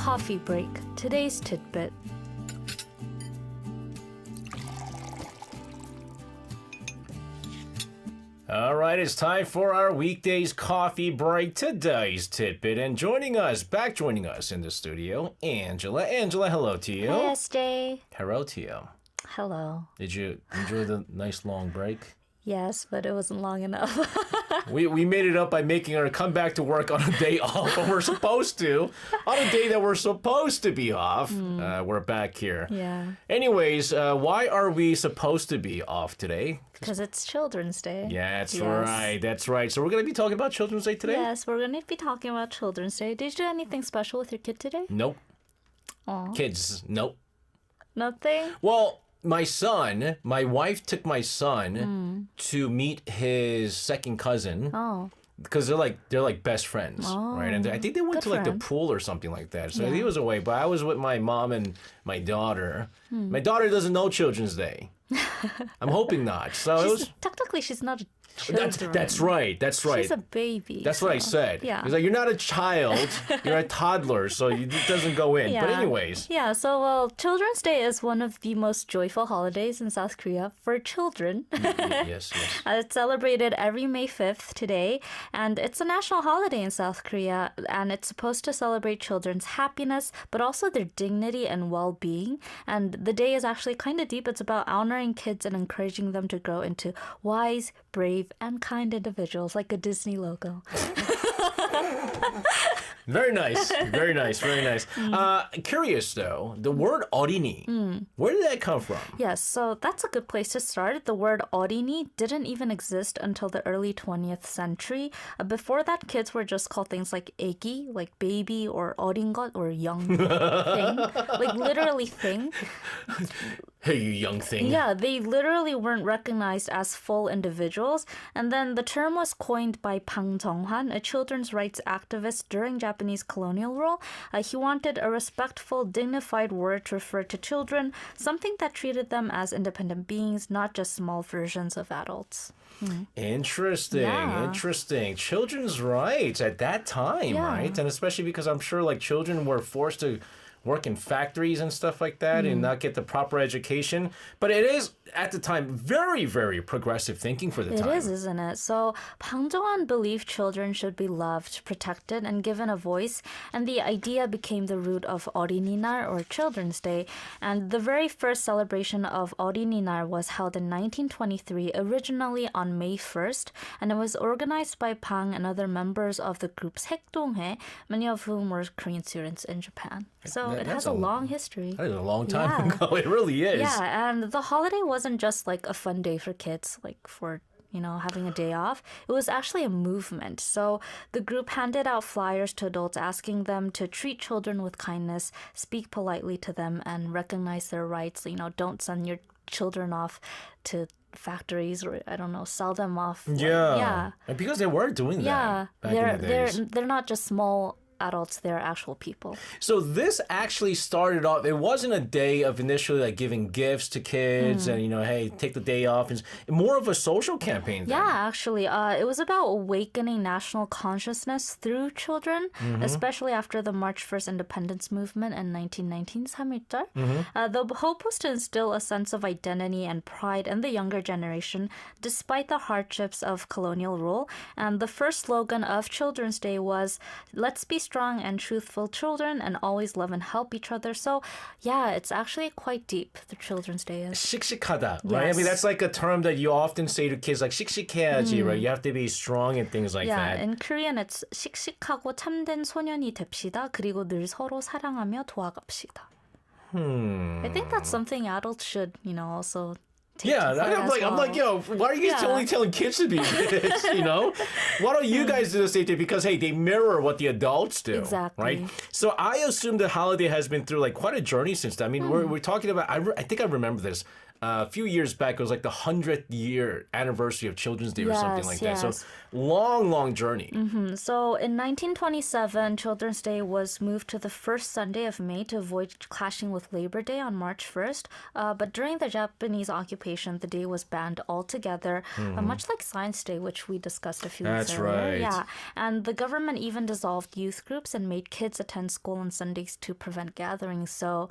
Coffee break. Today's tidbit. All right, it's time for our weekdays coffee break. Today's tidbit, and joining us in the studio, Angela. Angela, hello to you. Hey, SJ. Hello to you. Hello. Did you enjoy the nice long break? Yes, but it wasn't long enough. We made it up by making her come back to work on a day off when we're supposed to. On a day that we're supposed to be off. We're back here. Yeah. Anyways, why are we supposed to be off today? Because it's Children's Day. Yeah, that's right. So we're going to be talking about Children's Day today? Yes, we're going to be talking about Children's Day. Did you do anything special with your kid today? Nope. Aw. Kids, nope. Nothing? Well, my wife took my son to meet his second cousin. Oh. Because they're like best friends, right? And I think they went Good to like for the him. pool or something like that. So Yeah. he was away, but I was with my mom and my daughter. My daughter doesn't know Children's Day. I'm hoping not. So Technically, she's not a that's right. That's right. She's a baby. That's what I said. Yeah. It's like, you're not a child, you're a toddler, so it doesn't go in. But anyways. Yeah, so Children's Day is one of the most joyful holidays in South Korea for children. Yes. It's celebrated every May 5th today, and it's a national holiday in South Korea, and it's supposed to celebrate children's happiness, but also their dignity and well-being. And the day is actually kind of deep. It's about honoring kids and encouraging them to grow into wise, brave, and kind individuals, like a Disney logo. Very nice. Curious though, the word 어린이, where did that come from? Yes, so that's a good place to start. The word 어린이 didn't even exist until the early 20th century. Before that, kids were just called things like 애기, like baby, or 어린 것, or young thing, like literally thing. Hey, you young thing. Yeah, they literally weren't recognized as full individuals. And then the term was coined by Bang Jong-han, a children's rights activist during Japanese colonial rule. He wanted a respectful, dignified word to refer to children, something that treated them as independent beings, not just small versions of adults. Interesting. Children's rights at that time, right? And especially because I'm sure like children were forced to work in factories and stuff like that and not get the proper education. But it is, at the time, very, very progressive thinking for the time. It is, isn't it? So Bang Jong-han believed children should be loved, protected, and given a voice. And the idea became the root of 어린이날, or Children's Day. And the very first celebration of 어린이날 was held in 1923, originally on May 1st. And it was organized by Bang and other members of the group 색동회, many of whom were Korean students in Japan. So it has a long history. That is a long time ago. It really is. Yeah, and the holiday wasn't just like a fun day for kids, like for, having a day off. It was actually a movement. So the group handed out flyers to adults asking them to treat children with kindness, speak politely to them, and recognize their rights. Don't send your children off to factories or, sell them off. Yeah. And because they were doing that back in the days. They're not just small adults, they're actual people. So this actually started off, it wasn't a day of initially like giving gifts to kids and, hey, take the day off. It's more of a social campaign then. Yeah, actually, it was about awakening national consciousness through children, especially after the March 1st independence movement in 1919, 3.1절. The hope was to instill a sense of identity and pride in the younger generation, despite the hardships of colonial rule. And the first slogan of Children's Day was, "Let's be strong and truthful children and always love and help each other." So, yeah, it's actually quite deep, the Children's Day is. 씩씩하다, right? I Yes. mean, that's like a term that you often say to kids, like 씩씩해야지, right? You have to be strong and things like Yeah, that. in Korean it's 씩씩하고 참된 소년이 됩시다. 그리고 늘 서로 사랑하며 도와갑시다. I think that's something adults should, also take to heart as I'm like, well. why are you guys only telling kids to be this, Why don't you guys do the same thing? Because, hey, they mirror what the adults do. Exactly. Right? So I assume the holiday has been through, like, quite a journey since then. I mean, we're talking about, I think I remember this. a few years back, it was like the 100th year anniversary of Children's Day or something like that. So long, long journey. So in 1927, Children's Day was moved to the first Sunday of May to avoid clashing with Labor Day on March 1st. But during the Japanese occupation, the day was banned altogether, much like Science Day, which we discussed a few weeks That's earlier. right. Yeah, and the government even dissolved youth groups and made kids attend school on Sundays to prevent gatherings. So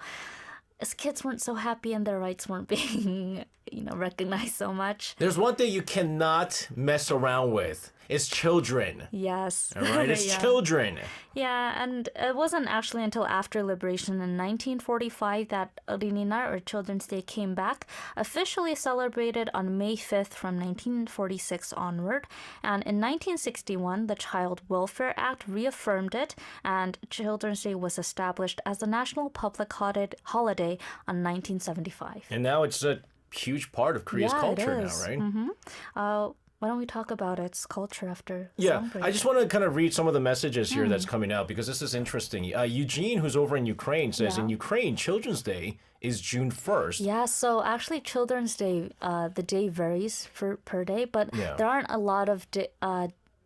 as kids weren't so happy and their rights weren't being, recognized so much. There's one thing you cannot mess around with. It's children. Yes. All right, it's children. Yeah, and it wasn't actually until after liberation in 1945 that Arirang, or Children's Day, came back, officially celebrated on May 5th from 1946 onward. And in 1961, the Child Welfare Act reaffirmed it, and Children's Day was established as a national public holiday on 1975. And now it's a huge part of Korea's culture now, right? Why don't we talk about its culture after Yeah, song break? I just want to kind of read some of the messages here that's coming out because this is interesting. Eugene, who's over in Ukraine, says in Ukraine, Children's Day is June 1st. Yeah, so actually Children's Day, the day varies per day, but there aren't a lot of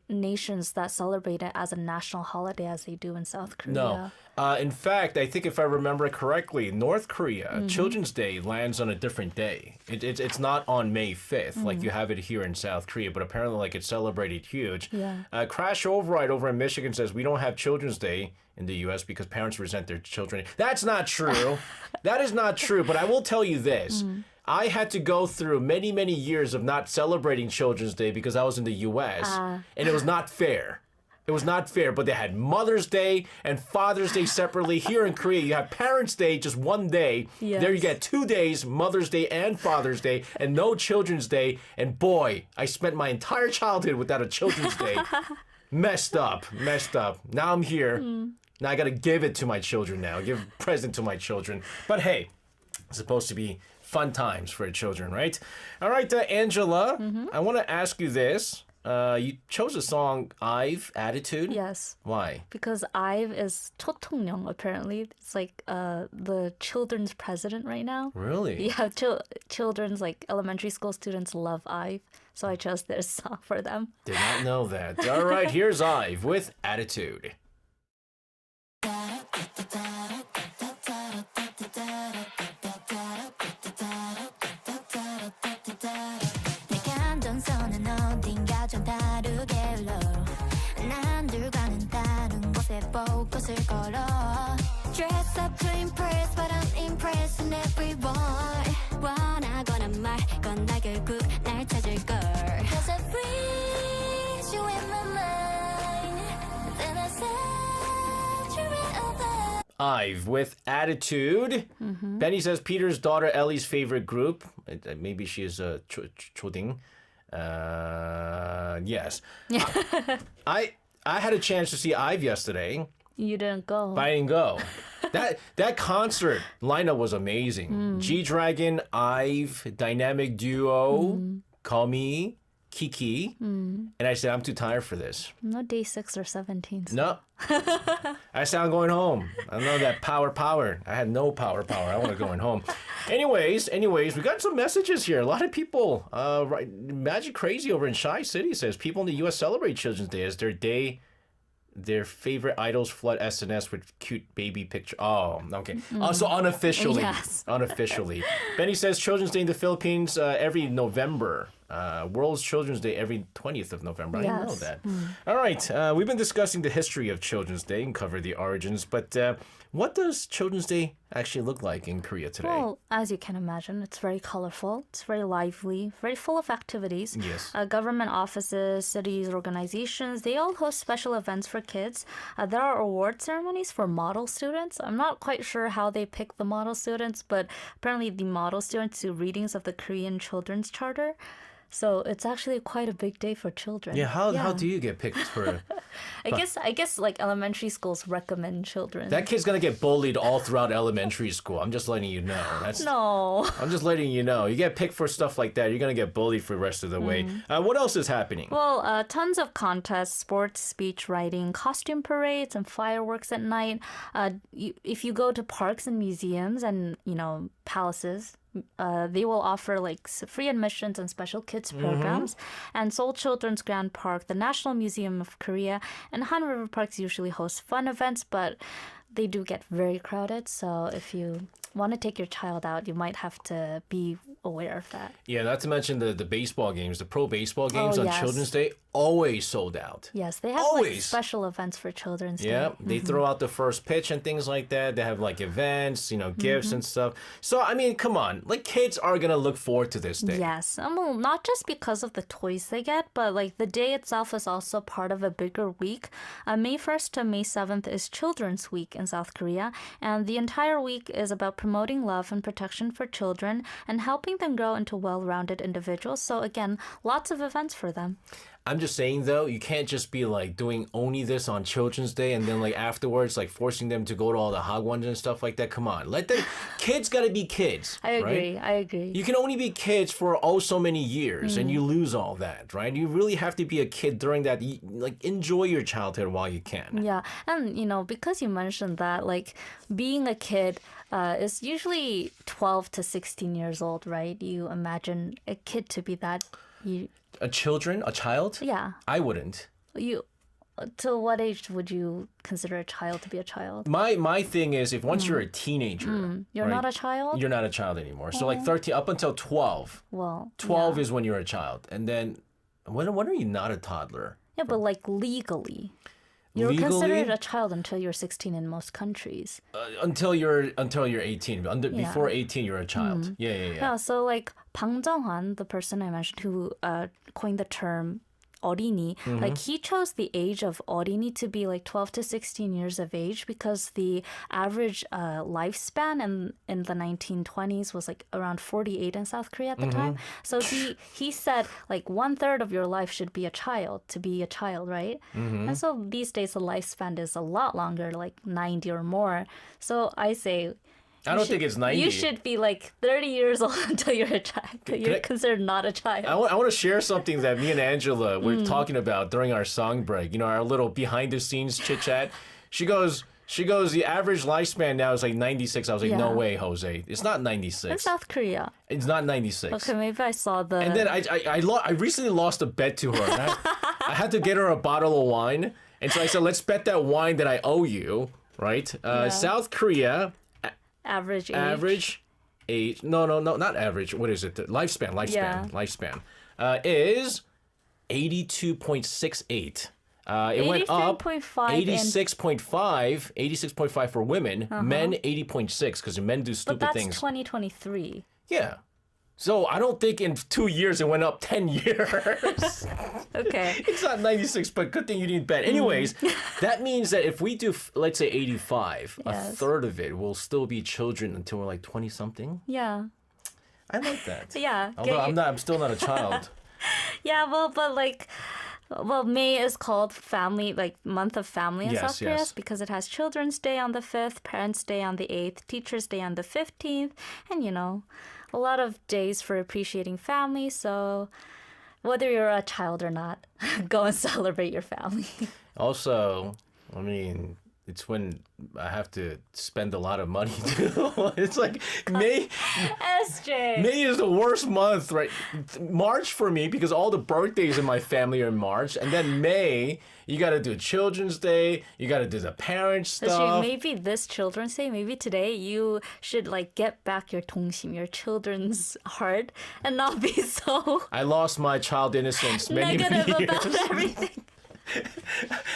nations that celebrate it as a national holiday as they do in South Korea. No. In fact, I think if I remember correctly, North Korea, Children's Day lands on a different day. It's not on May 5th like you have it here in South Korea, but apparently like it's celebrated huge. Yeah. Crash Override over in Michigan says we don't have Children's Day in the U.S. because parents resent their children. That's not true. That is not true, but I will tell you this. I had to go through many, many years of not celebrating Children's Day because I was in the U.S. And it was not fair. It was not fair, but they had Mother's Day and Father's Day separately. Here in Korea, you have Parents' Day just one day. Yes. There you get 2 days, Mother's Day and Father's Day, and no Children's Day. And boy, I spent my entire childhood without a Children's Day. Messed up. Now I'm here. Now I got to give it to my children now. Give a present to my children. But hey, it's supposed to be fun times for children, right? All right, Angela, I want to ask you this. You chose a song, I've, Attitude. Yes. Why? Because IVE is 초통령, apparently. It's like the children's president right now. Really? Yeah, children's, like elementary school students love IVE. So I chose this song for them. Did not know that. All right, here's Ive with Attitude. 좀 다르게 흘러 난 들과는 다른 곳에 포커스를 걸어 Dress up to impress but I'm impressing everyone 원하거나 말건 나 결국 날 찾을걸 Cause I freeze you in my mind Then I saturate all the Ive with Attitude. Benny says Peter's daughter Ellie's favorite group. Maybe she is a choding. Yes. I had a chance to see Ive yesterday. You didn't go. But I didn't go. That concert lineup was amazing. G-Dragon, Ive, Dynamic Duo, Kami, Kiki. And I said, I'm too tired for this. No day 6 or 17. No. I said, I'm going home. I know that power. I had no power. I want to going home. Anyways, we got some messages here. A lot of people, Magic Crazy over in Shy City says people in the U.S. celebrate Children's Day as their day. Their favorite idols flood SNS with cute baby picture. Oh, okay. Also unofficially. Yes. Unofficially. Benny says Children's Day in the Philippines every November. World's Children's Day every 20th of November. I didn't know Yes. that. All right. We've been discussing the history of Children's Day and covered the origins. But what does Children's Day actually look like in Korea today? Well, as you can imagine, it's very colorful. It's very lively, very full of activities. Yes. Government offices, cities, organizations, they all host special events for kids. There are award ceremonies for model students. I'm not quite sure how they pick the model students, but apparently the model students do readings of the Korean Children's Charter. So it's actually quite a big day for children. Yeah, how do you get picked for... I guess like elementary schools recommend children. That kid's going to get bullied all throughout elementary school. I'm just letting you know. No. I'm just letting you know. You get picked for stuff like that, you're going to get bullied for the rest of the way. What else is happening? Well, tons of contests, sports, speech writing, costume parades, and fireworks at night. If you go to parks and museums and, palaces, they will offer like free admissions and special kids programs. And Seoul Children's Grand Park, the National Museum of Korea, and Han River Parks usually host fun events, but they do get very crowded. So if you want to take your child out, you might have to be aware of that. Yeah, not to mention the baseball games, the pro baseball games on yes. Children's Day, always sold out. Yes, they have like Always. special events for Children's Day. Yeah, they throw out the first pitch and things like that. They have like events, gifts and stuff. So, I mean, come on. Like, kids are going to look forward to this day. Yes, well, not just because of the toys they get, but like the day itself is also part of a bigger week. May 1st to May 7th is Children's Week in South Korea, and the entire week is about promoting love and protection for children and helping them grow into well-rounded individuals. So again, lots of events for them. I'm just saying, though, you can't just be like doing only this on Children's Day and then like afterwards, like forcing them to go to all the hagwons and stuff like that. Come on, let them. Kids gotta be kids. I agree. Right? I agree. You can only be kids for oh so many years, and you lose all that, right? You really have to be a kid during that. Like, enjoy your childhood while you can. Yeah, and because you mentioned that, like being a kid is usually 12 to 16 years old, right? You imagine a kid to be that. A child? Yeah. I wouldn't. To what age would you consider a child to be a child? My thing is, if once you're a teenager, You're right, not a child? you're not a child anymore. So like 13 up until 12. Well, 12 yeah. is when you're a child, and then when are you not a toddler? Yeah, but like legally. You're Legally? considered a child until you're 16 in most countries. Until you're 18. Before 18, you're a child. Yeah. Yeah, so like Bang Jung-hwan, the person I mentioned who coined the term 어린이, like he chose the age of 어린이 to be like 12 to 16 years of age because the average lifespan in the 1920s was like around 48 in South Korea at the time. So he said like 1/3 of your life should be a child, to be a child, right? And so these days the lifespan is a lot longer, like 90 or more. So I say I don't think it's 90. you should be like 30 years old until you're a child. You're considered not a child. I want to share something that me and Angela were talking about during our song break. Our little behind the scenes chit chat. She goes, the average lifespan now is like 96. I was like, Yeah. no way, Jose. It's not 96. In South Korea. It's not 96. Okay, maybe I saw the... And then I recently lost a bet to her. And I had to get her a bottle of wine. And so I said, let's bet that wine that I owe you, right? South Korea... Average age. No, not average. What is it? The lifespan. Yeah. Lifespan. Is 82.68. It went up 86.5 for women. Men 80.6 because men do But stupid that's things. 2023. Yeah. So I don't think in 2 years it went up 10 years. Okay. It's not 96, but good thing you didn't bet. Anyways, that means that if we do, let's say 85, a Yes. third of it will still be children until we're like 20 something. Yeah. I like that. Yeah. Although I'm still not a child. Yeah, well, May is called family, like month of family in Yes, South Korea yes. because it has Children's Day on the 5th, Parents' Day on the 8th, Teachers' Day on the 15th, and a lot of days for appreciating family. So whether you're a child or not, go and celebrate your family. Also, I mean, it's when I have to spend a lot of money too. It's like May SJ. is the worst month, right? March for me because all the birthdays in my family are in March, and then May you got to do Children's Day, you got to do the parents SJ, stuff. maybe this Children's Day, maybe today you should like get back your 동심, your children's heart, and not be so I lost my child innocence many negative years. about everything.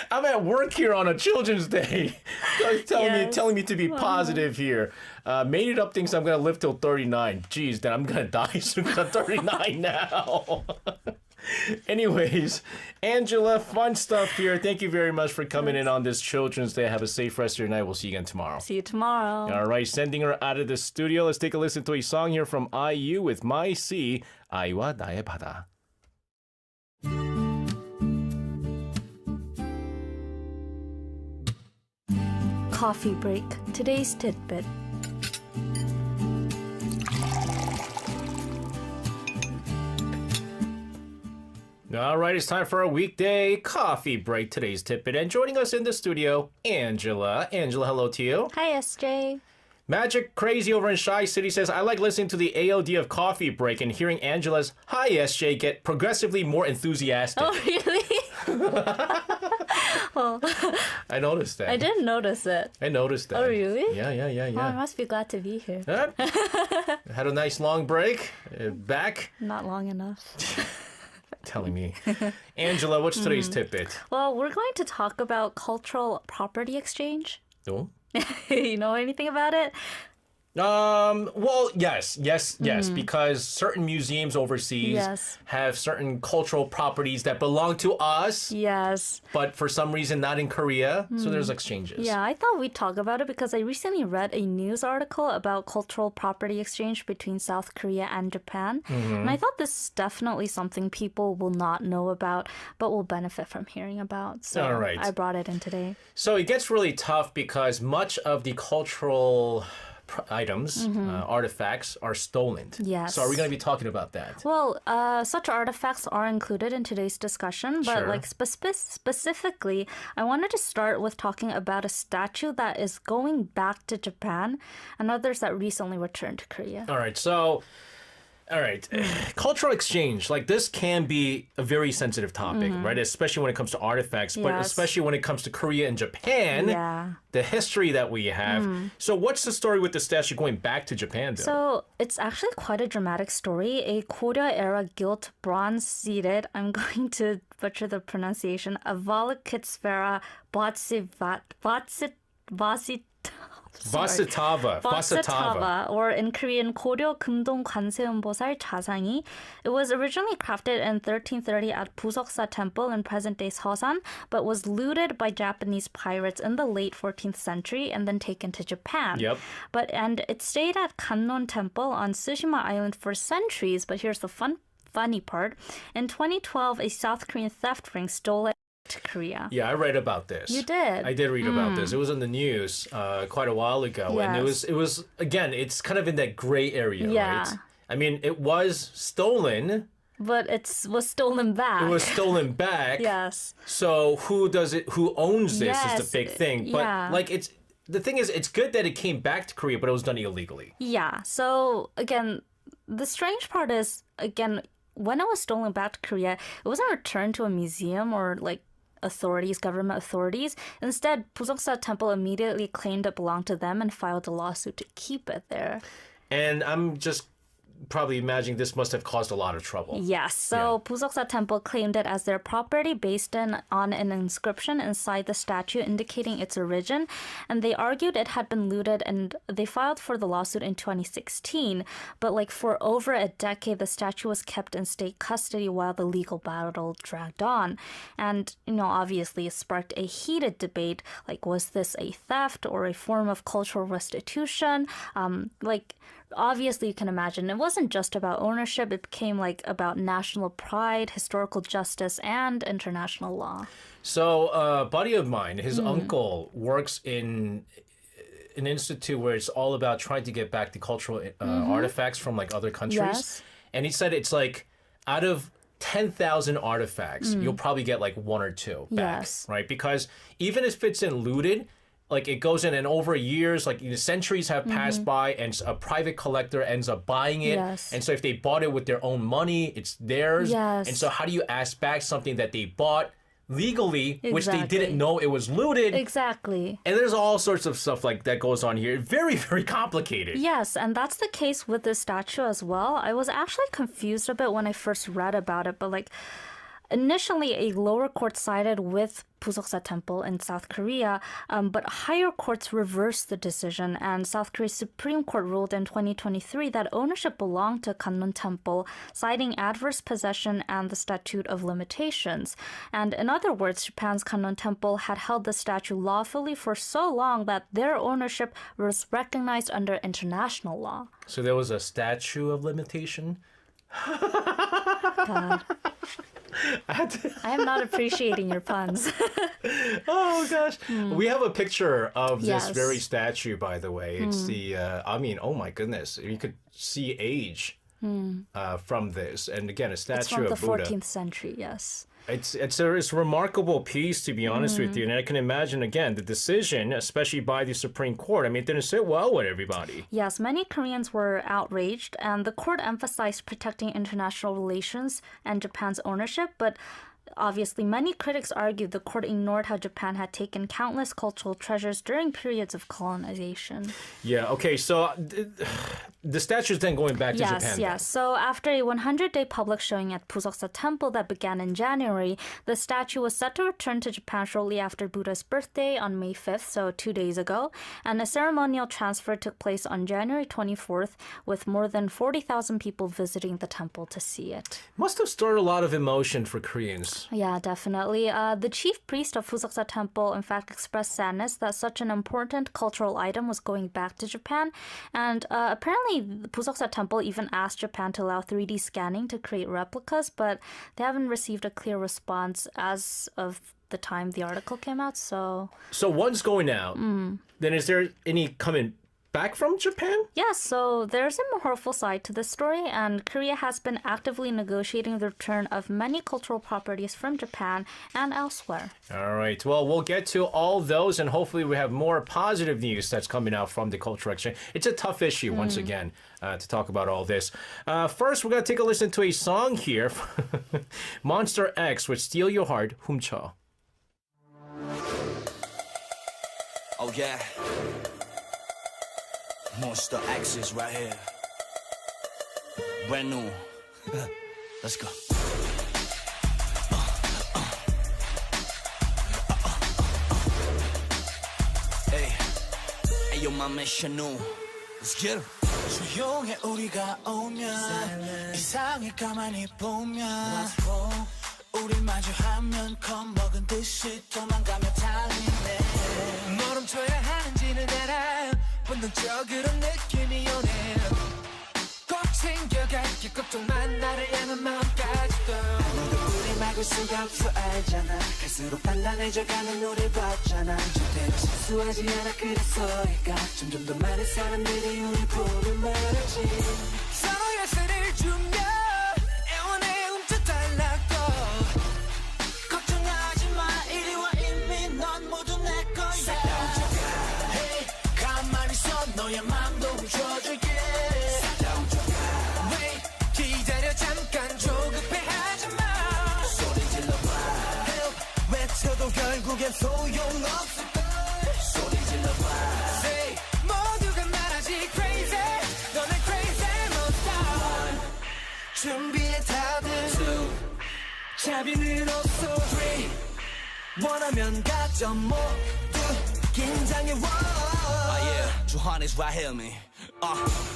I'm at work here on a Children's Day, Yes. telling me to be positive here. Made it up thinks I'm gonna live till 39. Jeez, then I'm gonna die soon. 'Cause I'm 39 now. Anyways, Angela, fun stuff here. Thank you very much for coming in on this Children's Day. Have a safe rest of your night. We'll see you again tomorrow. See you tomorrow. All right, sending her out of the studio. Let's take a listen to a song here from IU with My Sea, 아이와 나의 바다. Coffee break. Today's tidbit. All right, it's time for a weekday coffee break. Today's tidbit. And joining us in the studio, Angela. Angela, hello to you. Hi, SJ. Magic Crazy over in Shy City says, I like listening to the AOD of Coffee Break and hearing Angela's Hi SJ get progressively more enthusiastic. Oh, really? I noticed that. I didn't notice it. I noticed that. Oh, really? Yeah. Oh, I must be glad to be here. Had a nice long break. Back. Not long enough. Telling me. Angela, what's today's tidbit? Well, we're going to talk about cultural property exchange. Oh? You know anything about it? Well, yes, because certain museums overseas Yes. have certain cultural properties that belong to us, Yes. but for some reason not in Korea. So there's exchanges. Yeah, I thought we'd talk about it because I recently read a news article about cultural property exchange between South Korea and Japan. And I thought this is definitely something people will not know about, but will benefit from hearing about. So All right. I brought it in today. So it gets really tough because much of the cultural items, artifacts, are stolen. Yes. So are we going to be talking about that? Well, such artifacts are included in today's discussion, but Sure. like specifically, I wanted to start with talking about a statue that is going back to Japan and others that recently returned to Korea. All right. Cultural exchange, like this can be a very sensitive topic, right? Especially when it comes to artifacts, but Yes. especially when it comes to Korea and Japan, Yeah. the history that we have. So what's the story with the statue going back to Japan, though? So it's actually quite a dramatic story. A Goryeo era gilt bronze seated, I'm going to butcher the pronunciation, Avalokitesvara Vasatava. or in Korean 고려 금동 관세음보살 자상이. It was originally crafted in 1330 at Pusoksa Temple in present-day Seosan, but was looted by Japanese pirates in the late 14th century and then taken to Japan. Yep. And it stayed at Kannon Temple on Tsushima Island for centuries, but here's the funny part. In 2012, a South Korean theft ring stole it to Korea. Yeah, I read about this. You did? I did read about this. It was in the news quite a while ago, and Yes. it was again, it's kind of in that gray area, Yeah. right? I mean, it was stolen. But it was stolen back. It was stolen back. Yes. So who owns this is Yes, the big thing. But yeah. like the thing is, it's good that it came back to Korea, but it was done illegally. Yeah. So again, the strange part is, again, when it was stolen back to Korea, it wasn't returned to a museum or like government authorities. Instead, Pusoksa Temple immediately claimed it belonged to them and filed a lawsuit to keep it there. And I'm just probably imagining this must have caused a lot of trouble. Yes, so Pusoksa Temple claimed it as their property based on an inscription inside the statue indicating its origin, and they argued it had been looted, and they filed for the lawsuit in 2016. But like for over a decade, the statue was kept in state custody while the legal battle dragged on. And, obviously it sparked a heated debate, like was this a theft or a form of cultural restitution? Obviously, you can imagine it wasn't just about ownership. It became like about national pride, historical justice, and international law. So a buddy of mine, his Mm. uncle, works in an institute where it's all about trying to get back the cultural artifacts from like other countries. Yes. And he said it's like out of 10,000 artifacts, you'll probably get like one or two back, Yes. right? Because even if it's in looted, like it goes in and over years, like centuries have passed by, and a private collector ends up buying it. Yes. And so if they bought it with their own money, it's theirs. Yes. And so how do you ask back something that they bought legally, which they Exactly. didn't know it was looted? Exactly. And there's all sorts of stuff like that goes on here. Very, very complicated. Yes, and that's the case with this statue as well. I was actually confused a bit when I first read about it, but initially a lower court sided with Pusoksa Temple in South Korea, but higher courts reversed the decision, and South Korea's Supreme Court ruled in 2023 that ownership belonged to Kannon Temple, citing adverse possession and the statute of limitations. And in other words, Japan's Kannon Temple had held the statue lawfully for so long that their ownership was recognized under international law. So there was a statute of limitation. God. I am not appreciating your puns. Oh gosh. We have a picture of this Yes. very statue, by the way. It's the, oh my goodness. You could see age from this. And again, a It's statue from the of Buddha. 14th century, yes. It's a remarkable piece, to be honest with you. And I can imagine, again, the decision, especially by the Supreme Court, I mean, it didn't sit well with everybody. Yes, many Koreans were outraged, and the court emphasized protecting international relations and Japan's ownership, but obviously, many critics argued the court ignored how Japan had taken countless cultural treasures during periods of colonization. Yeah, okay, so the statue's then going back to Yes, Japan. yes. So after a 100-day public showing at Pusoksa Temple that began in January, the statue was set to return to Japan shortly after Buddha's birthday on May 5th, so 2 days ago. And a ceremonial transfer took place on January 24th, with more than 40,000 people visiting the temple to see it. Must have stirred a lot of emotion for Koreans. Yeah, definitely. The chief priest of Pusoksa Temple, in fact, expressed sadness that such an important cultural item was going back to Japan. And apparently, the Pusoksa Temple even asked Japan to allow 3D scanning to create replicas, but they haven't received a clear response as of the time the article came out. So one's going out. Then is there any coming back from Japan? yes, so there's a more hopeful side to this story, and Korea has been actively negotiating the return of many cultural properties from Japan and elsewhere. All right. Well, we'll get to all those, and hopefully we have more positive news that's coming out from the cultural exchange. It's a tough issue, once again, to talk about all this. First, we're going to take a listen to a song here. Monster X with Steal Your Heart, 훔쳐. Oh yeah. Monster X is right here. Brand new. Let's go. Hey, hey, yo, my mission new. Let's get it. 조용해 우리가 오면 이상해 가만히 보면 우릴 마주하면 겁먹은 듯이 도망가며 달리네 뭘 훔쳐야 하는지는 알아 본능적으로 느낌이 오네 꼭 챙겨갈게 걱정만 나를 향한 마음까지도 아무도 우리 막을 수가 없어 알잖아 갈수록 단단해져가는 우릴 봤잖아 절대로 실수하지 않아 그래서일까 점점 더 많은 사람들이 우리 보며 말하지 서로 열쇠를 주며 애원해 훔쳐달라고 걱정하지 마 이리 와 이미 넌 모두 내 거야 Hey 가만히 서 너의 맘도 훔쳐줄게 Wait 기다려 잠깐 조급해하지 마 소리 질러봐 Help 외쳐도 결국엔 소용없을걸 소리 질러봐 Say 모두가 말하지 crazy 너는 crazy monster 준비해 다들 Two 자비는 없어 Three 원하면 가져 모두 긴장해 Ah yeah, 주한 is right here me.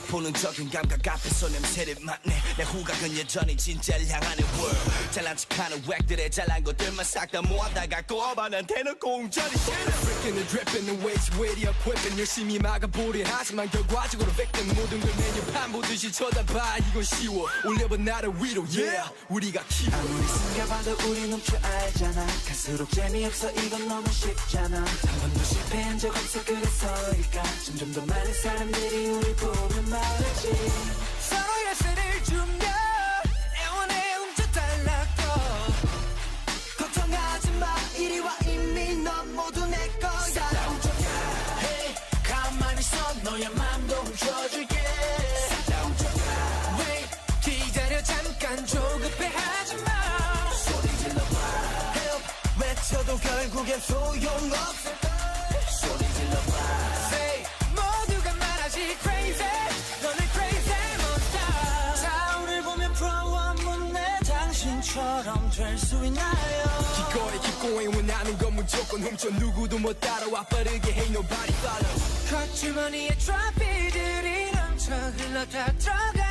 본능적인 감각 앞에서 냄새를 맡네 내 후각은 여전히 진짜를 향하는 world 잘난 척하는 웩들의 잘난 것들만 싹 다 모아다가 꼬아봐는 대놓고 웅전히 Freaking and dripping the ways ready equipping 열심히 막아보려 하지만 결과적으로 victim 모든 걸 메뉴판 보듯이 쳐다봐 이건 쉬워 올려봐 나를 위로 yeah 우리가 키워 아무리 숨겨봐도 우린 훔쳐 알잖아 갈수록 재미없어 이건 너무 쉽잖아 한 번도 실패한 적 없어 그래서일까 점점 더 많은 사람들이 우리 보며 말하지 서로 열쇠를 주며 애원해 훔쳐달라고 걱정하지 마 이리 와 이미 넌 모두 내 거야 Hey 가만히 서 너의 맘도 훔쳐줄게 Wait 기다려 잠깐 조급해하지 마 소리 질러봐 Help 외쳐도 결국엔 소용없을걸 소리 질러봐 Say 모두가 말하지 crazy 너는 crazy monster 자우를 보면 프로와 못내 당신처럼 될 수 있나요 기꺼이 keep going 원하는 건 무조건 훔쳐 누구도 못 따라와 빠르게 Ain't nobody follow 겉주머니에 트로피들이 넘쳐 흘러 다 들어가지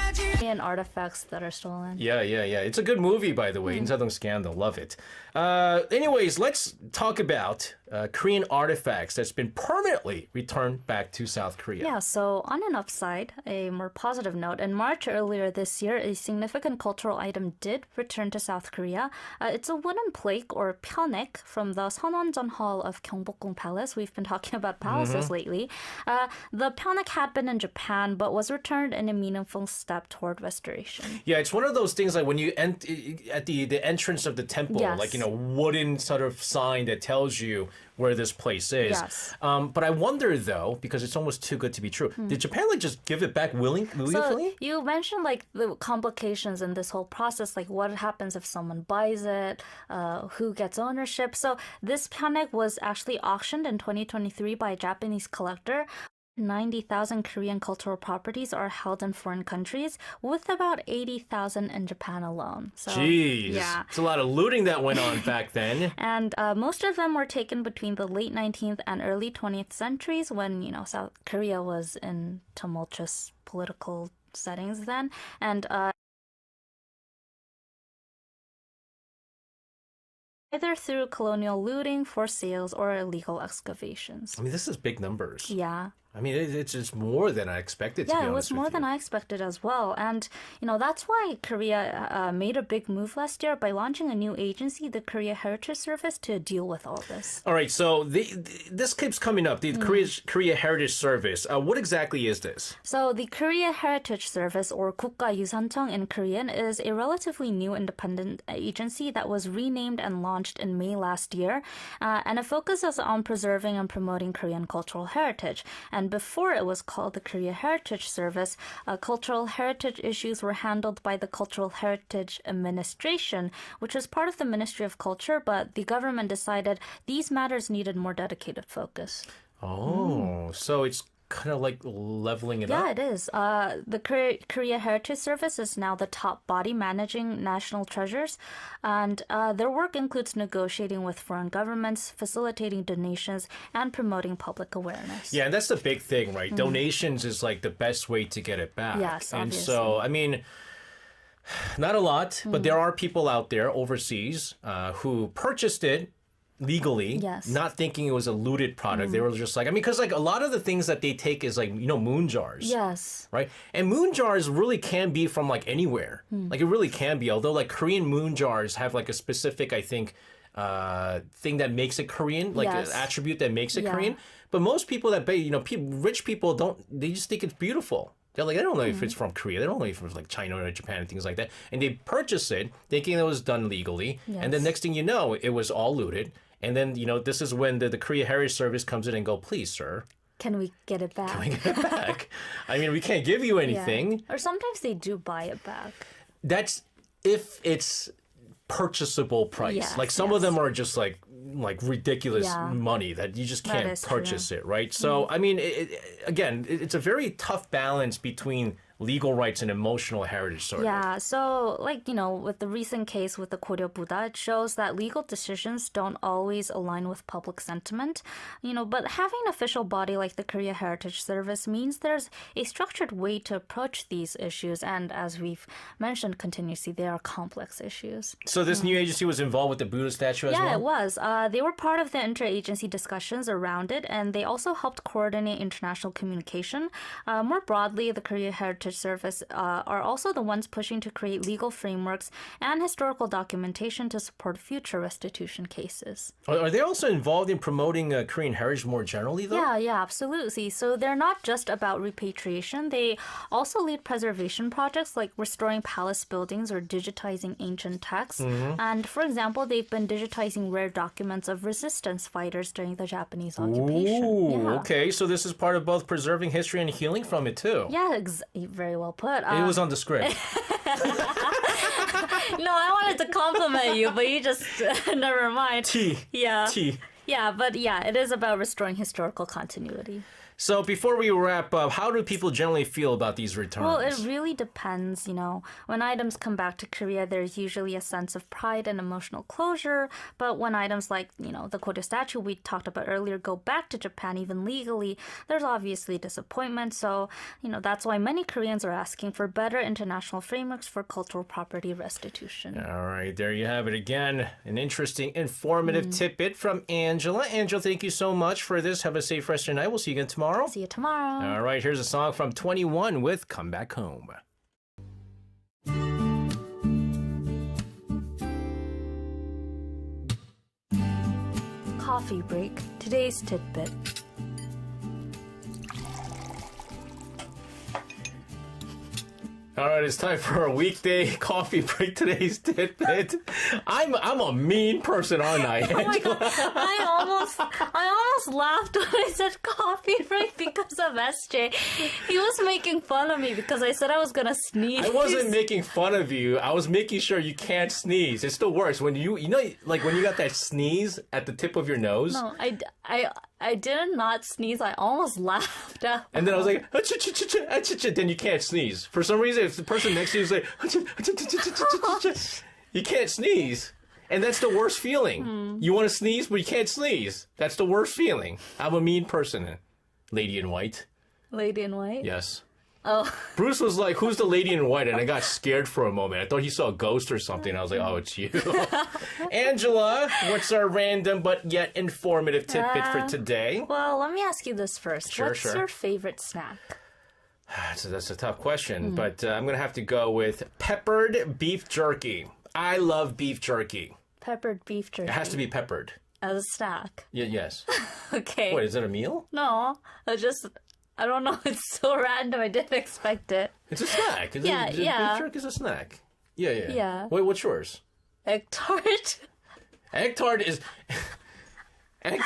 And artifacts that are stolen. Yeah. It's a good movie, by the way. 인사동 Scandal. Love it. Anyways, let's talk about Korean artifacts that's been permanently returned back to South Korea. Yeah, so on an upside, a more positive note, in March earlier this year, a significant cultural item did return to South Korea. It's a wooden plaque or pyeonek from the Seonwonjeon Hall of Gyeongbokgung Palace. We've been talking about palaces lately. The pyeonek had been in Japan, but was returned in a meaningful step toward restoration. Yeah, it's one of those things like when you at the entrance of the temple, Yes. like, wooden sort of sign that tells you where this place is. Yes. But I wonder, though, because it's almost too good to be true, did Japan just give it back willingly? So you mentioned the complications in this whole process, like what happens if someone buys it, who gets ownership. So this pyeonek was actually auctioned in 2023 by a Japanese collector. 90,000 Korean cultural properties are held in foreign countries, with about 80,000 in Japan alone. So, Jeez. yeah. It's a lot of looting that went on back then. And most of them were taken between the late 19th and early 20th centuries when, South Korea was in tumultuous political settings then. And either through colonial looting, forced sales, or illegal excavations. I mean, this is big numbers. Yeah. I mean, it's just more than I expected, to be Yeah, it honest was more with than you. I expected as well. And, that's why Korea made a big move last year by launching a new agency, the Korea Heritage Service, to deal with all this. All right, so this keeps coming up, the Korea Heritage Service. What exactly is this? So the Korea Heritage Service, or 국가유산청 in Korean, is a relatively new independent agency that was renamed and launched in May last year. And it focuses on preserving and promoting Korean cultural heritage. And before it was called the Korea Heritage Service, cultural heritage issues were handled by the Cultural Heritage Administration, which was part of the Ministry of Culture, but the government decided these matters needed more dedicated focus. Oh, so it's kind of like leveling it up? Yeah, it is. The Korea Heritage Service is now the top body managing national treasures, and their work includes negotiating with foreign governments, facilitating donations, and promoting public awareness. Yeah, and that's the big thing, right? Donations is like the best way to get it back. Yes, and obviously. so, I mean, not a lot, but there are people out there overseas who purchased it legally, Yes. not thinking it was a looted product. They were just like, I mean, because like a lot of the things that they take is like, moon jars. Yes. Right? And moon jars really can be from like anywhere. Like it really can be. Although like Korean moon jars have like a specific, I think, thing that makes it Korean, like Yes. an attribute that makes it Yeah. Korean. But most people that pay, rich people they just think it's beautiful. They're like, I don't know if it's from Korea. They don't know if it's like China or Japan and things like that. And they purchase it thinking it was done legally. And then Yes. next thing you know, it was all looted. And then, this is when the Korea Heritage Service comes in and go, please, sir, Can we get it back? get it back. I mean, we can't give you Yeah. anything. Or sometimes they do buy it back. That's if it's purchasable price. Yes, like some of yes. them are just like ridiculous Yeah. money that you just That can't is true. purchase it, right? So, I mean, it's a very tough balance between legal rights and emotional heritage, sort of. Yeah, so with the recent case with the Koryo Buddha, it shows that legal decisions don't always align with public sentiment. But having an official body like the Korea Heritage Service means there's a structured way to approach these issues, and as we've mentioned continuously, they are complex issues. So this new agency was involved with the Buddha statue as well? Yeah, it was. They were part of the interagency discussions around it, and they also helped coordinate international communication. More broadly, the Korea Heritage Service are also the ones pushing to create legal frameworks and historical documentation to support future restitution cases. Are they also involved in promoting Korean heritage more generally, though? Yeah, absolutely. So they're not just about repatriation. They also lead preservation projects like restoring palace buildings or digitizing ancient texts. And for example, they've been digitizing rare documents of resistance fighters during the Japanese occupation. Ooh, Yeah. okay. So this is part of both preserving history and healing from it, too. Yeah, very well put. It was on the script. No, I wanted to compliment you, but you just never mind. T. Yeah. T. Yeah, but yeah, it is about restoring historical continuity. So before we wrap up, how do people generally feel about these returns? Well, it really depends, you know. When items come back to Korea, there's usually a sense of pride and emotional closure. But when items like, you know, the Koryo statue we talked about earlier go back to Japan, even legally, there's obviously disappointment. So, you know, that's why many Koreans are asking for better international frameworks for cultural property restitution. All right, there you have it again. An interesting, informative tidbit from Angela. Angela, thank you so much for this. Have a safe rest of your night. We'll see you again tomorrow. See you tomorrow. All right, here's a song from 21 with Come Back Home. Coffee break. Today's tidbit. All right, it's time for a weekday coffee break. Today's tidbit. I'm a mean person, aren't I? Oh my god, I almost laughed when I said coffee break because of SJ. He was making fun of me because I said I was gonna sneeze. I wasn't making fun of you. I was making sure you can't sneeze. It's the worst when you know, like when you got that sneeze at the tip of your nose. No, I did not sneeze. I almost laughed. And then I was like, then you can't sneeze. For some reason, if the person next to you is like, you can't sneeze. And that's the worst feeling. You want to sneeze, but you can't sneeze. That's the worst feeling. I'm a mean person. Lady in white. Lady in white? Yes. Oh. Bruce was like, who's the lady in white? And I got scared for a moment. I thought he saw a ghost or something. I was like, oh, it's you. Angela, what's our random but yet informative tidbit for today? Well, let me ask you this first. Sure, What's sure. your favorite snack? That's a tough question, but I'm going to have to go with peppered beef jerky. I love beef jerky. Peppered beef jerky. It has to be peppered. As a snack. Yeah, yes. Okay. Wait, is it a meal? No, I don't know. It's so random. I didn't expect it. It's a snack. Yeah. Beef jerky is a snack. Yeah. Yeah. Wait, what's yours? Egg tart. Egg tart is... Egg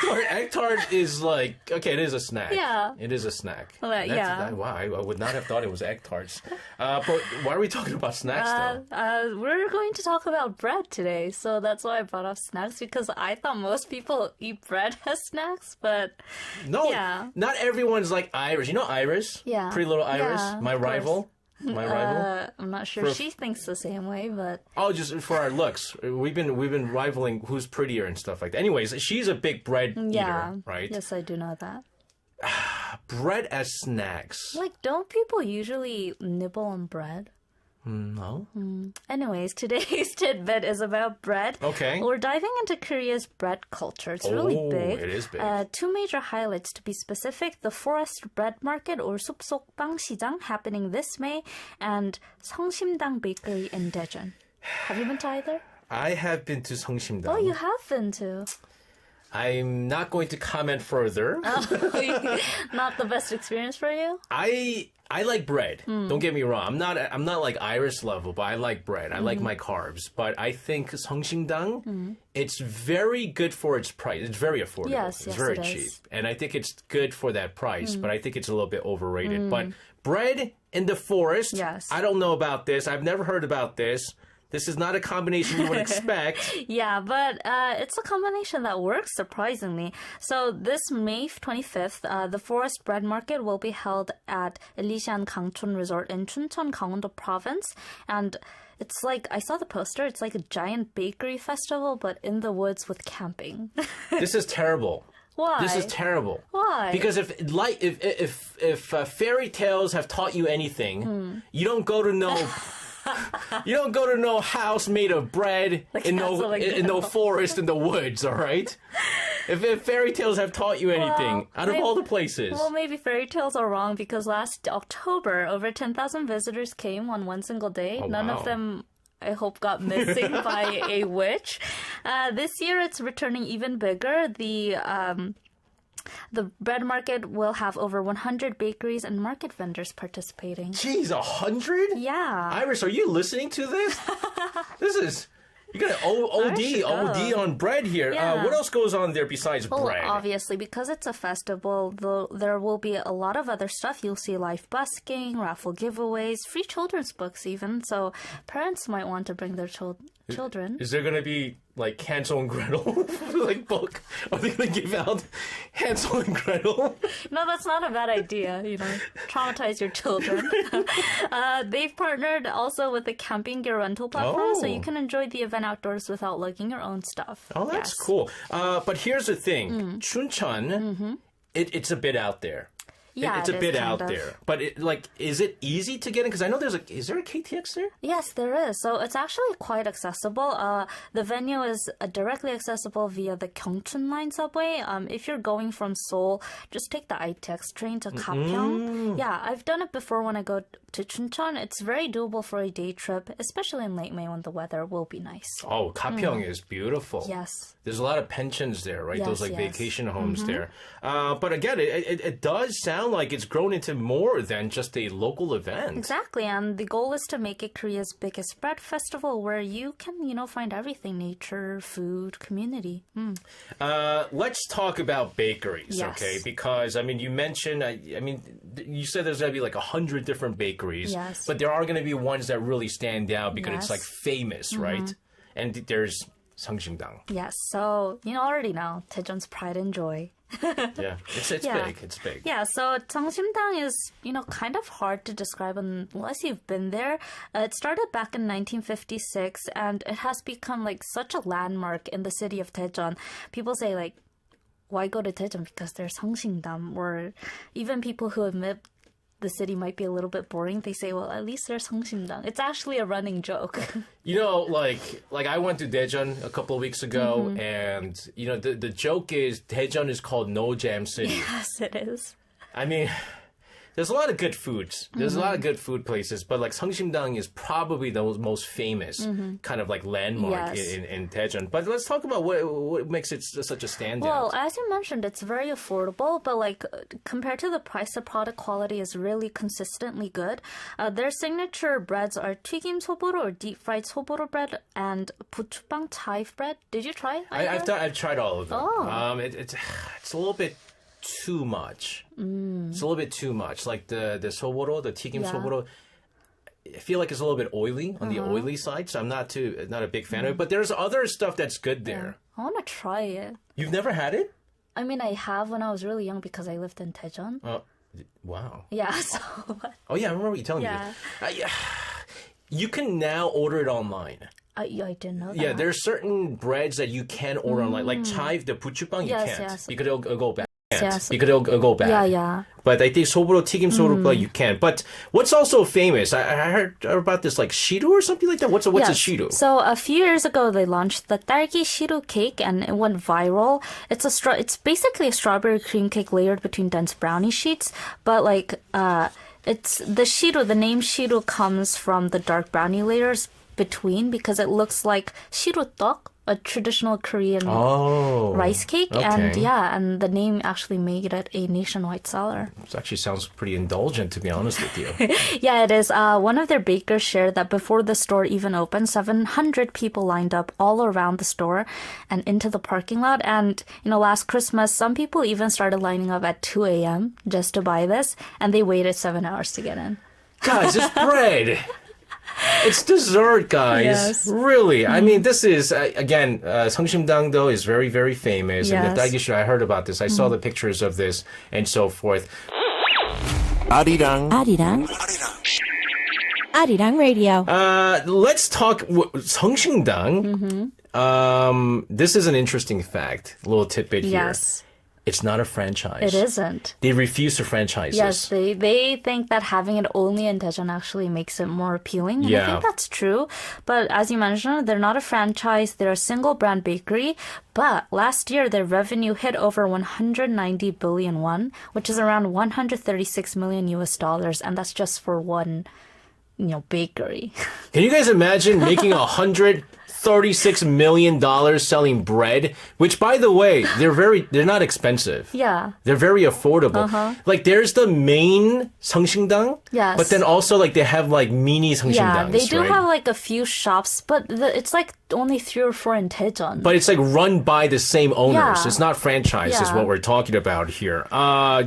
tart is like, okay, it is a snack. Yeah. It is a snack. Well, yeah. Wow, I would not have thought it was egg tarts. But why are we talking about snacks, though? We're going to talk about bread today, so that's why I brought up snacks, because I thought most people eat bread as snacks, but No, yeah. not everyone's like Iris. You know Iris? Yeah. Pretty Little Iris? Yeah, My of rival? My rival? I'm not sure she thinks the same way, but Oh, just for our looks. We've been rivaling who's prettier and stuff like that. Anyways, she's a big bread yeah. eater, right? Yes, I do know that. Bread as snacks. Like, don't people usually nibble on bread? No. Anyways, today's tidbit is about bread. Okay. We're diving into Korea's bread culture. It's really big. It is big. Two major highlights to be specific: the Forest Bread Market or 숲속빵 시장 happening this May, and 성심당 Bakery in Daejeon. Have you been to either? I have been to 성심당. Oh, you have been to. I'm not going to comment further. Not the best experience for you? I like bread. Don't get me wrong. I'm not like Iris level, but I like bread. I like my carbs. But I think 성심당, it's very good for its price. It's very affordable. Yes, it's very it cheap. is. And I think it's good for that price, but I think it's a little bit overrated. But bread in the forest, Yes. I don't know about this. I've never heard about this. This is not a combination you would expect. Yeah, but it's a combination that works, surprisingly. So this May 25th, the Forest Bread Market will be held at Elysian Gangchon Resort in Chuncheon, Gangwon-do Province. And it's like, I saw the poster, it's like a giant bakery festival, but in the woods with camping. This is terrible. Why? This is terrible. Why? Because if fairy tales have taught you anything, you don't go to no you don't go to no house made of bread in no forest in the woods. All right. If fairy tales have taught you anything, out of all the places. Well, maybe fairy tales are wrong because last October, over 10,000 visitors came on one single day. Oh, None wow. of them, I hope, got missing by a witch. This year, it's returning even bigger. The bread market will have over 100 bakeries and market vendors participating. Jeez, 100? Yeah. Iris, are you listening to this? This is... You got an should OD go. on bread here. Yeah. What else goes on there besides Well, bread? obviously, because it's a festival, there will be a lot of other stuff. You'll see live busking, raffle giveaways, free children's books even. So parents might want to bring their children. Is there gonna be like Hansel and Gretel like book? Are they gonna give out Hansel and Gretel? No, that's not a bad idea. Traumatize your children. They've partnered also with the camping gear rental platform, so you can enjoy the event outdoors without lugging your own stuff. Oh, that's cool. But here's the thing, Chuncheon, it's a bit out there. Yeah, it's a it bit is out kind of. there. But is it easy to get in? Because I know is there a KTX there? Yes, there is. So it's actually quite accessible. The venue is directly accessible via the Gyeongchun Line subway. If you're going from Seoul, just take the ITX train to Gapyeong. Yeah, I've done it before when I go to Chuncheon. It's very doable for a day trip, especially in late May when the weather will be nice. Oh, Gapyeong is beautiful. Yes. There's a lot of pensions there, right? Those Yes, like yes. vacation homes there. But again, it does sound like it's grown into more than just a local event. Exactly, and the goal is to make it Korea's biggest bread festival where you can, find everything: nature, food, community. Let's talk about bakeries, Yes. okay? Because, you mentioned, you said there's going to be like 100 different bakeries. Yes. But there are going to be ones that really stand out because it's Yes. like famous, right? And there's 성심당. Yes, so already now, Daejeon's pride and joy. Yeah, it's Yeah. big. It's big. Yeah, so Seongsimdang is, kind of hard to describe unless you've been there. It started back in 1956, and it has become like such a landmark in the city of Daejeon. People say like, why go to Daejeon? Because there's Seongsimdang, or even people who admit the city might be a little bit boring, they say, well, at least there's Seongsimdang. It's actually a running joke. Like I went to Daejeon a couple of weeks ago, and the joke is Daejeon is called No Jam City. Yes, it is. There's a lot of good foods. There's a lot of good food places, but like Seongsimdang is probably the most famous kind of like landmark Yes. in Daejeon. But let's talk about what makes it such a standout. Well, as you mentioned, it's very affordable, but compared to the price, the product quality is really consistently good. Their signature breads are 튀김 소보로 or deep fried 소보로 bread and 부추빵 chive bread. Did you try? I've tried all of them. Oh. It's a little bit too much. It's a little bit too much. Like the 소보로, the 튀김 Yeah. 소보로, I feel like it's a little bit oily on the oily side, so I'm not a big fan of it. But there's other stuff that's good there. I want to try it. You've never had it? I have when I was really young because I lived in Daejeon. Wow. Yeah, so Oh yeah, I remember you telling Yeah. me. You can now order it online. I didn't know that. Yeah, there's certain breads that you can order online, like chive, the 부추빵, you Yes, can't yes. because it'll go bad. Yes. Because it'll go bad. Yeah, yeah. But I think 소보로, 튀김 소보로, you can. But what's also famous? I heard about this like shiru or something like that. What's a Yes. shiru? So a few years ago, they launched the 딸기 시루 cake, and it went viral. It's basically a strawberry cream cake layered between dense brownie sheets, but it's the shiru. The name shiru comes from the dark brownie layers between because it looks like 시루떡, a traditional Korean rice cake, and okay. and the name actually made it a nationwide seller. This actually sounds pretty indulgent, to be honest with you. Yeah, it is. One of their bakers shared that before the store even opened, 700 people lined up all around the store and into the parking lot. And, last Christmas, some people even started lining up at 2 a.m. just to buy this, and they waited 7 hours to get in. Guys, it's bread. It's dessert, guys. Yes. Really. I mean, this is, again, 성심당, though, is very, very famous. And the Yes. 딸기쇼, I heard about this. I saw the pictures of this and so forth. Arirang. Arirang Radio. Let's talk 성심당. This is an interesting fact, a little tidbit here. Yes, It's not a franchise. it isn't. They refuse to franchise Yes, this. they think that having it only in Daejeon actually makes it more appealing. And I Yeah. think that's true. But as you mentioned, they're not a franchise. They're a single brand bakery. But last year, their revenue hit over 190 billion won, which is around 136 million US dollars. And that's just for one, bakery. Can you guys imagine making $136 million selling bread? Which, by the way, they're not expensive. Yeah. They're very affordable. Like there's the main 성심당, Yes. but then also like they have like mini Yeah, 성심당s, they do right? have a few shops, but it's like only 3 or 4 in Daejeon. But it's like run by the same owners. Yeah. It's not franchise, is Yeah. what we're talking about here.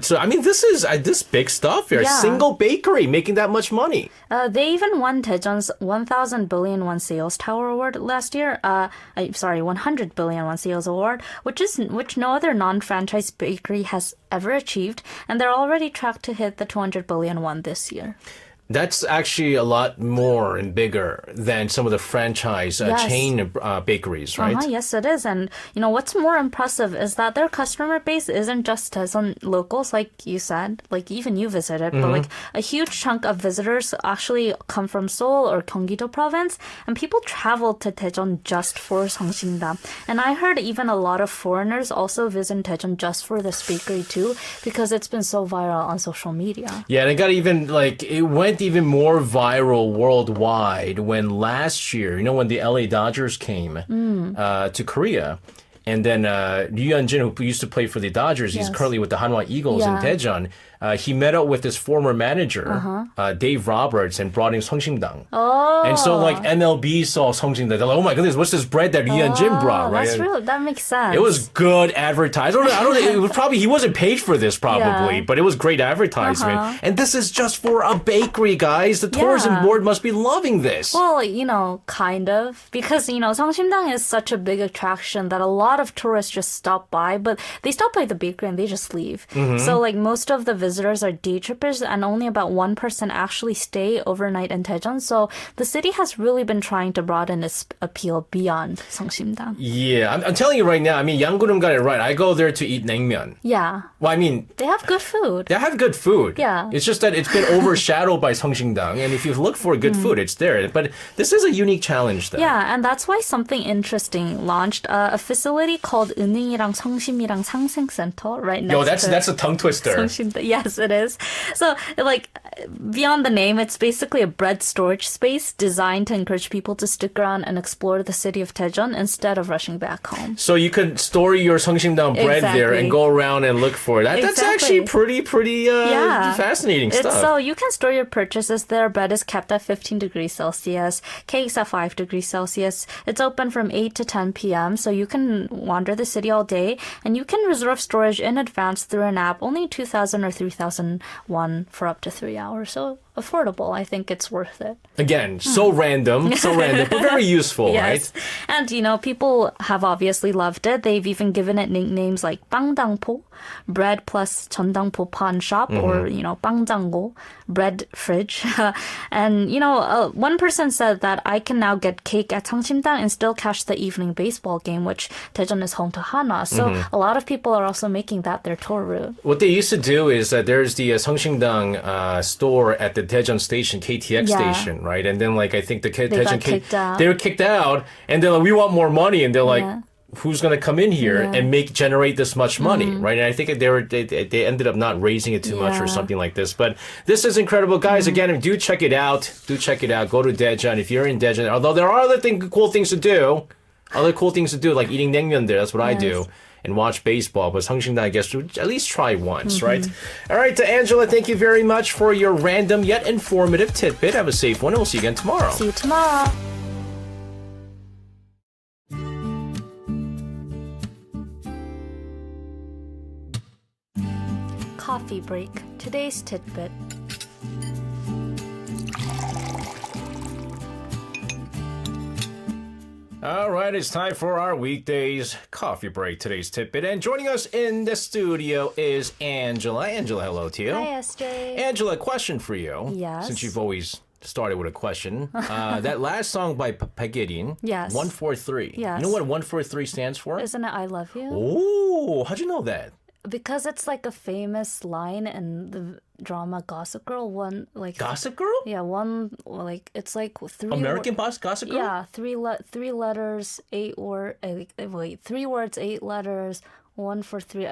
So I mean, this is this big stuff here. Yeah. Single bakery making that much money. They even won Daejeon's 1,000 billion won sales tower award last year. 100 billion won sales award, which no other non-franchise bakery has ever achieved, and they're already tracked to hit the 200 billion won this year. That's actually a lot more and bigger than some of the franchise Yes. chain bakeries, right? Yes, it is. And, what's more impressive is that their customer base isn't just Daejeon locals, like you said, like even you visited, but like a huge chunk of visitors actually come from Seoul or Gyeonggi-do province, and people travel to Daejeon just for Seongsimdam. And I heard even a lot of foreigners also visit Daejeon just for this bakery too, because it's been so viral on social media. Yeah, and it got even it went even more viral worldwide when last year, when the LA Dodgers came to Korea. And then Ryu Hyun-jin, who used to play for the Dodgers, he's Yes. currently with the Hanwha Eagles in Yeah. Daejeon. He met up with his former manager, Dave Roberts, and brought in Seongsimdang. Oh. And so, like, MLB saw Seongsimdang. They're like, oh my goodness, what's this bread that Ryu Hyun-jin brought, right? That makes sense. It was good advertising. I don't know. It was probably, he wasn't paid for this probably, Yeah. but it was great advertisement. And this is just for a bakery, guys. The tourism Yeah. board must be loving this. Well, kind of. Because, Seongsimdang is such a big attraction that a lot of tourists just stop by, but they stop by the bakery and they just leave. So, like, most of the visitors are day trippers and only about 1% actually stay overnight in Daejeon. So, the city has really been trying to broaden its appeal beyond Seongsimdang. Yeah, I'm telling you right now, I mean, Yangurum got it right. I go there to eat naengmyeon. Yeah. Well, I mean, They have good food. they have good food. Yeah. It's just that it's been overshadowed by Seongsimdang. And if you look for good food, it's there. But this is a unique challenge, though. Yeah, and that's why something interesting launched a facility called 은흥이랑 성심이랑 상생센터 right next Yo, to that's a tongue twister. 성심당. Yes, it is. So, like, beyond the name, it's basically a bread storage space designed to encourage people to stick around and explore the city of Daejeon instead of rushing back home. So you could store your Seongsimdang bread there and Exactly. go around and look for it. That's actually pretty fascinating stuff. So you can store your purchases there. Bread is kept at 15 degrees Celsius. Cakes at 5 degrees Celsius. It's open from 8 to 10 p.m. So you can wander the city all day, and you can reserve storage in advance through an app. Only 2,000 or 3,000 won for up to 3 hours. So affordable. I think it's worth it. Again, so random, but very useful, right? Yes. And, people have obviously loved it. They've even given it nicknames like 빵당포, bread plus 전당포 pawn shop, or, 빵장고, bread fridge. And, one person said that I can now get cake at Seongsimdang and still catch the evening baseball game, which Daejeon is home to Hanwha. So a lot of people are also making that their tour route. What they used to do is that there's the Seongsimdang store at the Daejeon station, KTX Yeah. station, right? And then, like, I think the They Daejeon got kicked out. they were kicked out, and they're like, we want more money, and they're like, Yeah. who's going to come in here and generate this much money, right? And I think they ended up not raising it too much or Yeah. something like this. But this is incredible, guys. Again, do check it out. Do check it out. Go to Daejeon if you're in Daejeon. Although there are other cool things to do, like eating naengmyeon there. That's what I do. And watch baseball, but Seongsimdang, I guess, would at least try once, right? All right, to Angela, thank you very much for your random yet informative tidbit. Have a safe one, and we'll see you again tomorrow. See you tomorrow. Coffee break. Today's tidbit. All right, it's time for our weekdays coffee break. Today's tidbit, and joining us in the studio is Angela. Angela, hello to you. Hi, SJ. Angela, question for you. Yes. Since you've always started with a question. That last song by Baekhyun, Yes. 143. Yes. You know what 143 stands for? Isn't it I love you? Oh, how'd you know that? Because it's like a famous line in the drama Gossip Girl. One like Gossip Girl? Yeah, one like it's like three. American Boss Gossip Girl? Yeah, three letters, 3 words, 8 letters. 1 for 3.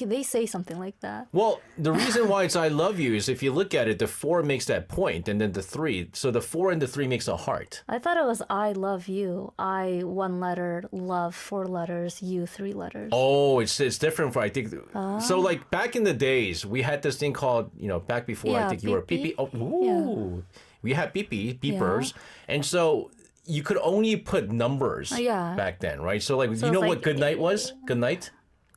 They say something like that. Well, the reason why it's I love you is if you look at it, the 4 makes that point, and then the 3. So the 4 and the 3 makes a heart. I thought it was I love you. I 1 letter, love 4 letters, you 3 letters. Oh, it's different for I think. So like back in the days, we had this thing called back before I Yeah, think you were beep, pee. Oh, ooh. We had beepers, and so you could only put numbers Yeah. back then, right? So like, So you know it's what like- good night was? Good night?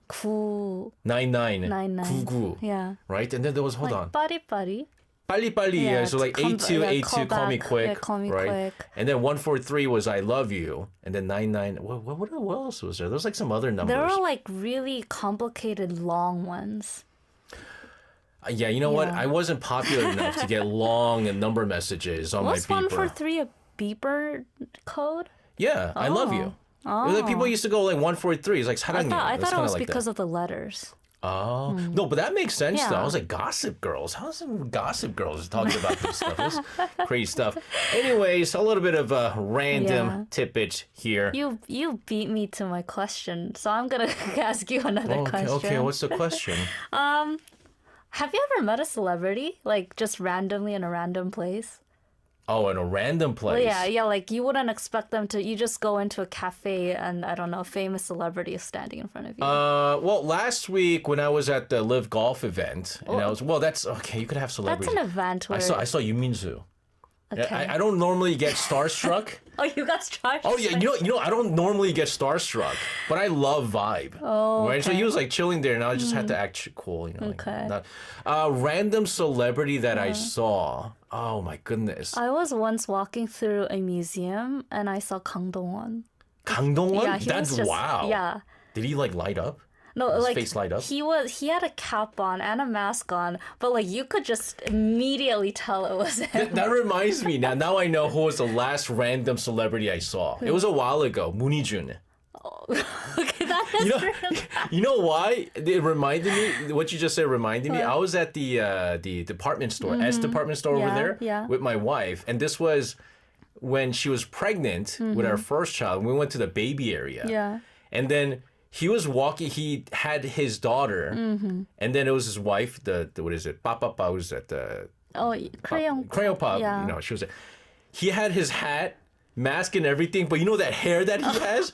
구, 99. 99. 99. Yeah. Right? And then there was, hold on. 빠리빠리. 빨리빨리, yeah. So like come- 82, yeah, 82, call call me back. quick. Yeah, call me right? quick. And then 143 was I love you. And then 99, what else was there? There was like some other numbers. There were like really complicated long ones. Yeah, you know what? Yeah. I wasn't popular enough to get long number messages on Was my beeper. 143 a beeper code? Yeah, I love you. Like people used to go like 143. It's like 사랑해. I It's thought it kinda was like because that. of the letters. Oh no, but that makes sense though. I Yeah. was like Gossip Girls. How's some Gossip Girls talking about this stuff? This crazy stuff. Anyways, a little bit of a random Yeah. tidbit here. You beat me to my question, so I'm gonna ask you another Okay, question. okay. What's the question? Have you ever met a celebrity like just randomly in a random place? Oh, in a random Well, place. yeah, like you wouldn't expect them to. You just go into a cafe and I don't know, a famous celebrity is standing in front of you. Well, last week when I was at the Live Golf event, and I was that's okay. You could have That's celebrities. an event where. I saw Yuminzu. Okay. I don't normally get starstruck. Oh, you got starstruck. Oh yeah, you know I don't normally get starstruck, but I love vibe. Oh, Right, so okay. he was like chilling there, and I just had to act cool, you know. like, Okay. not- random celebrity that I saw. Oh my goodness, I was once walking through a museum and I saw Kang Dong-won. Kang Dong-won. Yeah, he That's was just, wow. Yeah. Did he like light up? No, His like face light up? he had a cap on and a mask on, but like you could just immediately tell it was him. That reminds me now. Now I know who was the last random celebrity I saw. It was a while ago. Moonijun. Okay, that is You know, real. you know why? It reminded me. What you just said reminded me. I was at the department store, S department store over Yeah, there, yeah. with my wife, and this was when she was pregnant with our first child. We went to the baby area, Yeah. and then he was walking. He had his daughter, and then it was his wife. The what is it? Papa, what is that? The Oh, crayon. crayon pop. Yeah. You know, she was. He had his hat, mask, and everything, but you know that hair that he has.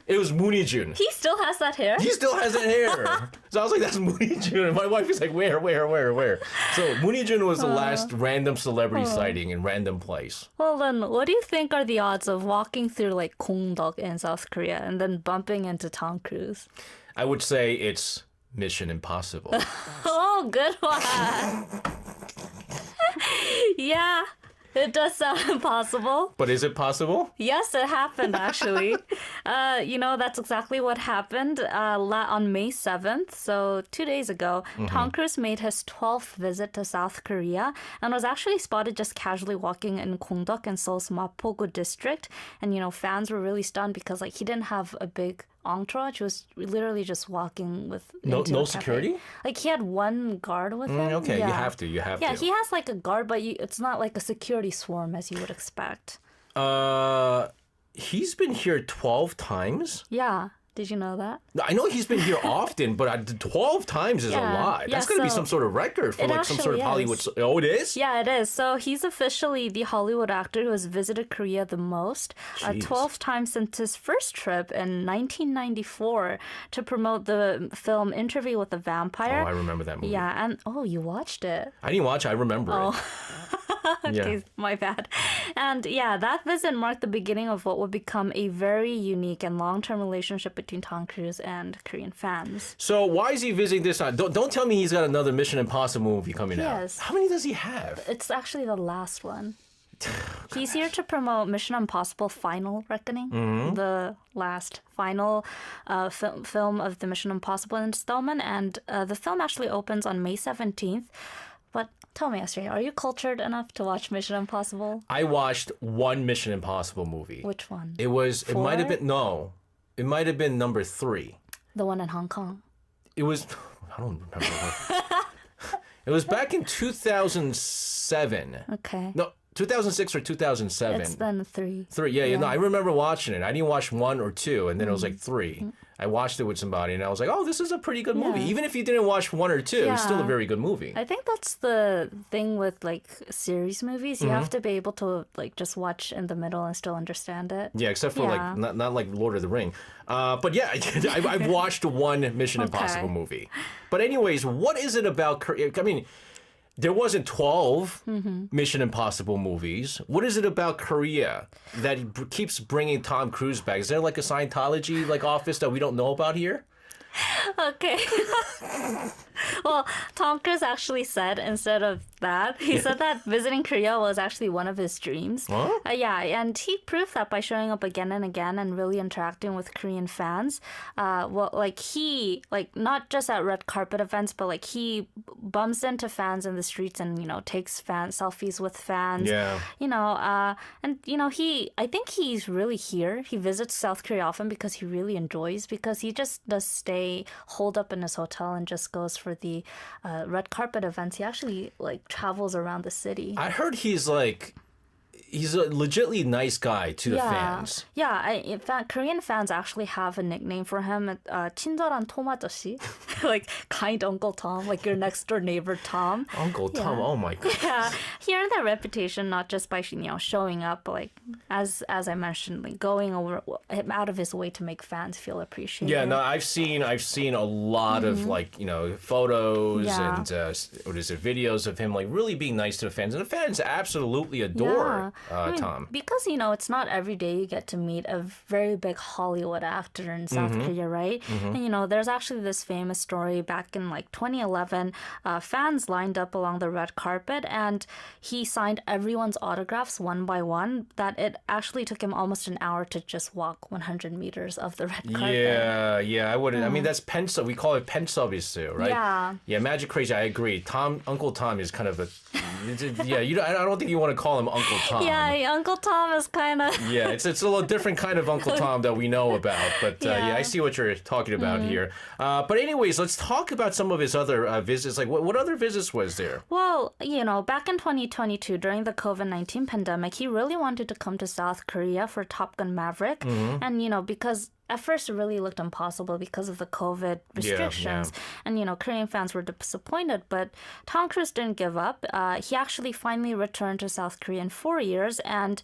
It was Moonijun. He still has that hair. He still has that hair. So I was like, that's Moonijun. And my wife is like, where? So Moonijun was the last random celebrity sighting in random place. Well, then, what do you think are the odds of walking through like Gongdeok in South Korea and then bumping into Tom Cruise? I would say it's Mission Impossible. Oh, good one. Yeah, it does sound impossible. But is it possible? Yes, it happened actually. That's exactly what happened on May 7th. So 2 days ago, Tom Cruise made his 12th visit to South Korea and was actually spotted just casually walking in Gongdeok in Seoul's Mapogu district. And, fans were really stunned because he didn't have a big entourage. He was literally just walking with No into a cafe. security? He had one guard with him. Okay, you Yeah. have to. You have Yeah, to. he has a guard, but it's not like a security swarm as you would expect. He's been here 12 times. Yeah. Did you know that? I know he's been here often, but 12 times is a Yeah. lot. That's Yeah, got to be so some sort of record for it some sort of actually Hollywood. is. Oh, it is? Yeah, it is. So he's officially the Hollywood actor who has visited Korea the most, Jeez. 12 times since his first trip in 1994 to promote the film Interview with a Oh, Vampire. I remember that movie. Yeah, and you watched it. I didn't watch it. I remember it. Okay, Yeah. my bad. And yeah, that visit marked the beginning of what would become a very unique and long-term relationship between Tom Cruise and Korean fans. So why is he visiting this time? Don't tell me he's got another Mission Impossible movie coming out. Yes. How many does he have? It's actually the last one. He's here to promote Mission Impossible Final Reckoning, the last final film of the Mission Impossible installment. And the film actually opens on May 17th. But tell me, Asri, are you cultured enough to watch Mission Impossible? I watched one Mission Impossible movie. Which one? It might have Four? been, no. It might have been number 3. The one in Hong Kong. It was, I don't remember. It was back in 2007. Okay. No, 2006 or 2007. It's then 3. 3, yeah, no, I remember watching it. I didn't watch 1 or 2, and then it was like 3. I watched it with somebody, and I was like, oh, this is a pretty good movie. Yeah. Even if you didn't watch 1 or 2, it's still a Yeah. very good movie. I think that's the thing with series movies. You have to be able to just watch in the middle and still understand it. Yeah, except for Yeah. not like Lord of the Ring. But yeah, I've watched one Mission Impossible movie. But anyways, what is it about Korea? I mean, there wasn't 12 Mission Impossible movies. What is it about Korea that keeps bringing Tom Cruise back? Is there like a Scientology like office that we don't know about here? Okay. Well, Tom Cruise actually said instead of that, he said that visiting Korea was actually one of his dreams. Huh? Yeah, and he proved that by showing up again and again and really interacting with Korean fans. Well, like he, like not just at red carpet events, but like he bumps into fans in the streets and, you know, takes selfies with fans. Yeah. You know, and, you know, I think he's really here. He visits South Korea often because he really enjoys, because he just does stay holed up in his hotel and just goes for the red carpet events. He actually like travels around the city. I heard he's a legitimately nice guy to the fans. Yeah, in fact, Korean fans actually have a nickname for him, 친절한 톰 아저씨, like kind Uncle Tom, like your next door neighbor Tom. Uncle Tom, oh my God. Yeah, he earned that reputation not just by, you know, showing up, but like as I mentioned, like going out of his way to make fans feel appreciated. Yeah, no, I've seen a lot of like, you know, photos and videos of him like really being nice to the fans, and the fans absolutely adore Tom. Because, you know, it's not every day you get to meet a very big Hollywood actor in South Korea, right? And, you know, there's actually this famous story back in like 2011. Fans lined up along the red carpet and he signed everyone's autographs one by one, that it actually took him almost an hour to just walk 100 meters of the red carpet. Yeah, I wouldn't. I mean, that's pen-sub. We call it pen-service, right? Yeah, Magic Crazy, I agree. Uncle Tom is kind of a... I don't think you want to call him Uncle Tom. Yeah, Uncle Tom is kind of... Yeah, it's a little different kind of Uncle Tom that we know about. But yeah, I see what you're talking about here. But anyways, let's talk about some of his other visits. Like, what other visits was there? Well, you know, back in 2022, during the COVID-19 pandemic, he really wanted to come to South Korea for Top Gun Maverick. And, you know, because... At first, it really looked impossible because of the COVID restrictions. And, you know, Korean fans were disappointed. But Tom Cruise didn't give up. He actually finally returned to South Korea in 4 years. And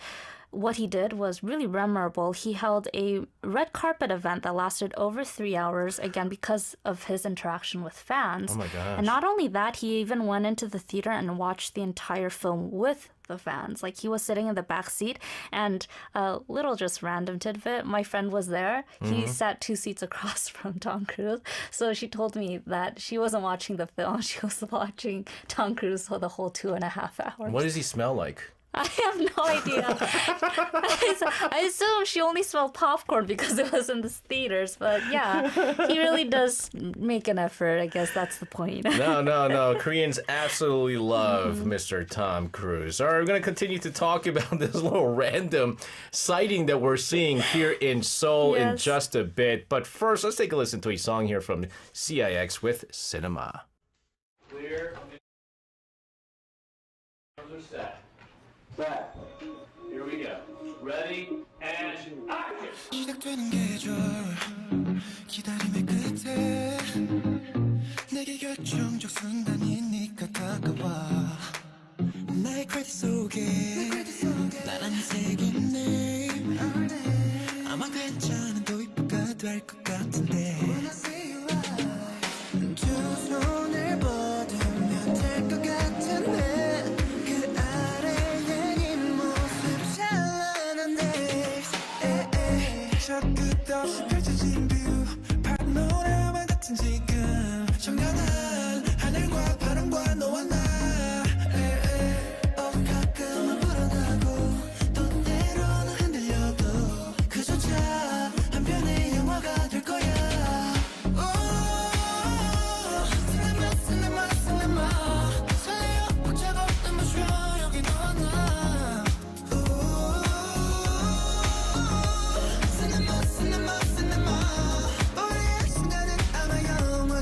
what he did was really memorable. He held a red carpet event that lasted over 3 hours, again, because of his interaction with fans. Oh, my gosh. And not only that, he even went into the theater and watched the entire film with the fans. Like, he was sitting in the back seat, and a little just random tidbit, my friend was there. He sat 2 seats across from Tom Cruise. So she told me that she wasn't watching the film. She was watching Tom Cruise for the whole 2.5 hours. What does he smell like? I have no idea. I assume she only smelled popcorn because it was in the theaters. But yeah, he really does make an effort. I guess that's the point. No. Koreans absolutely love Mr. Tom Cruise. All right, we're going to continue to talk about this little random sighting that we're seeing here in Seoul in just a bit. But first, let's take a listen to a song here from CIX with Cinema. Clear. Cameras are set. Back. Here we go. Ready and action. 시작되는 계절 기다림의 끝에 내게 결정적 순간이니까 다가와 나의 크레딧 속에 나란히 새긴 name 아마 괜찮은 도입부가 될 것 같은데 두 손을 뻗으면 될 것 같은데 저 끝없이 펼쳐진 뷰 파노라마 같은 지금 정연한 하늘과 바람과 너와 나 가끔은 불안하고 또 때로는 흔들려도 그조차 한편의 영화가 될 거야 cinema 설레어 벅차고 땀을 쉬어 여기 너와 나 cinema 우리의 순간은 아마 영원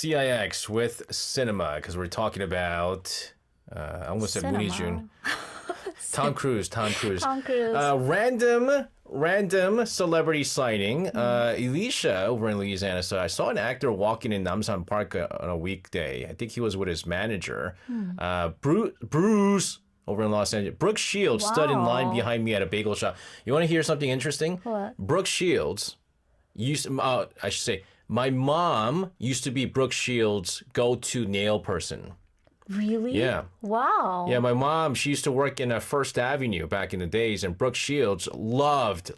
CIX with cinema because we're talking about. I almost said Mooney June. Tom Cruise. Tom Cruise. Random celebrity sighting. Elisha over in Louisiana. So I saw an actor walking in Namsan Park on a weekday. I think he was with his manager. Bruce over in Los Angeles. Brooke Shields stood in line behind me at a bagel shop. You want to hear something interesting? What? Brooke Shields I should say, my mom used to be Brooke Shields' go-to nail person. Really? Yeah. Wow. Yeah, my mom, she used to work in First Avenue back in the days, and Brooke Shields loved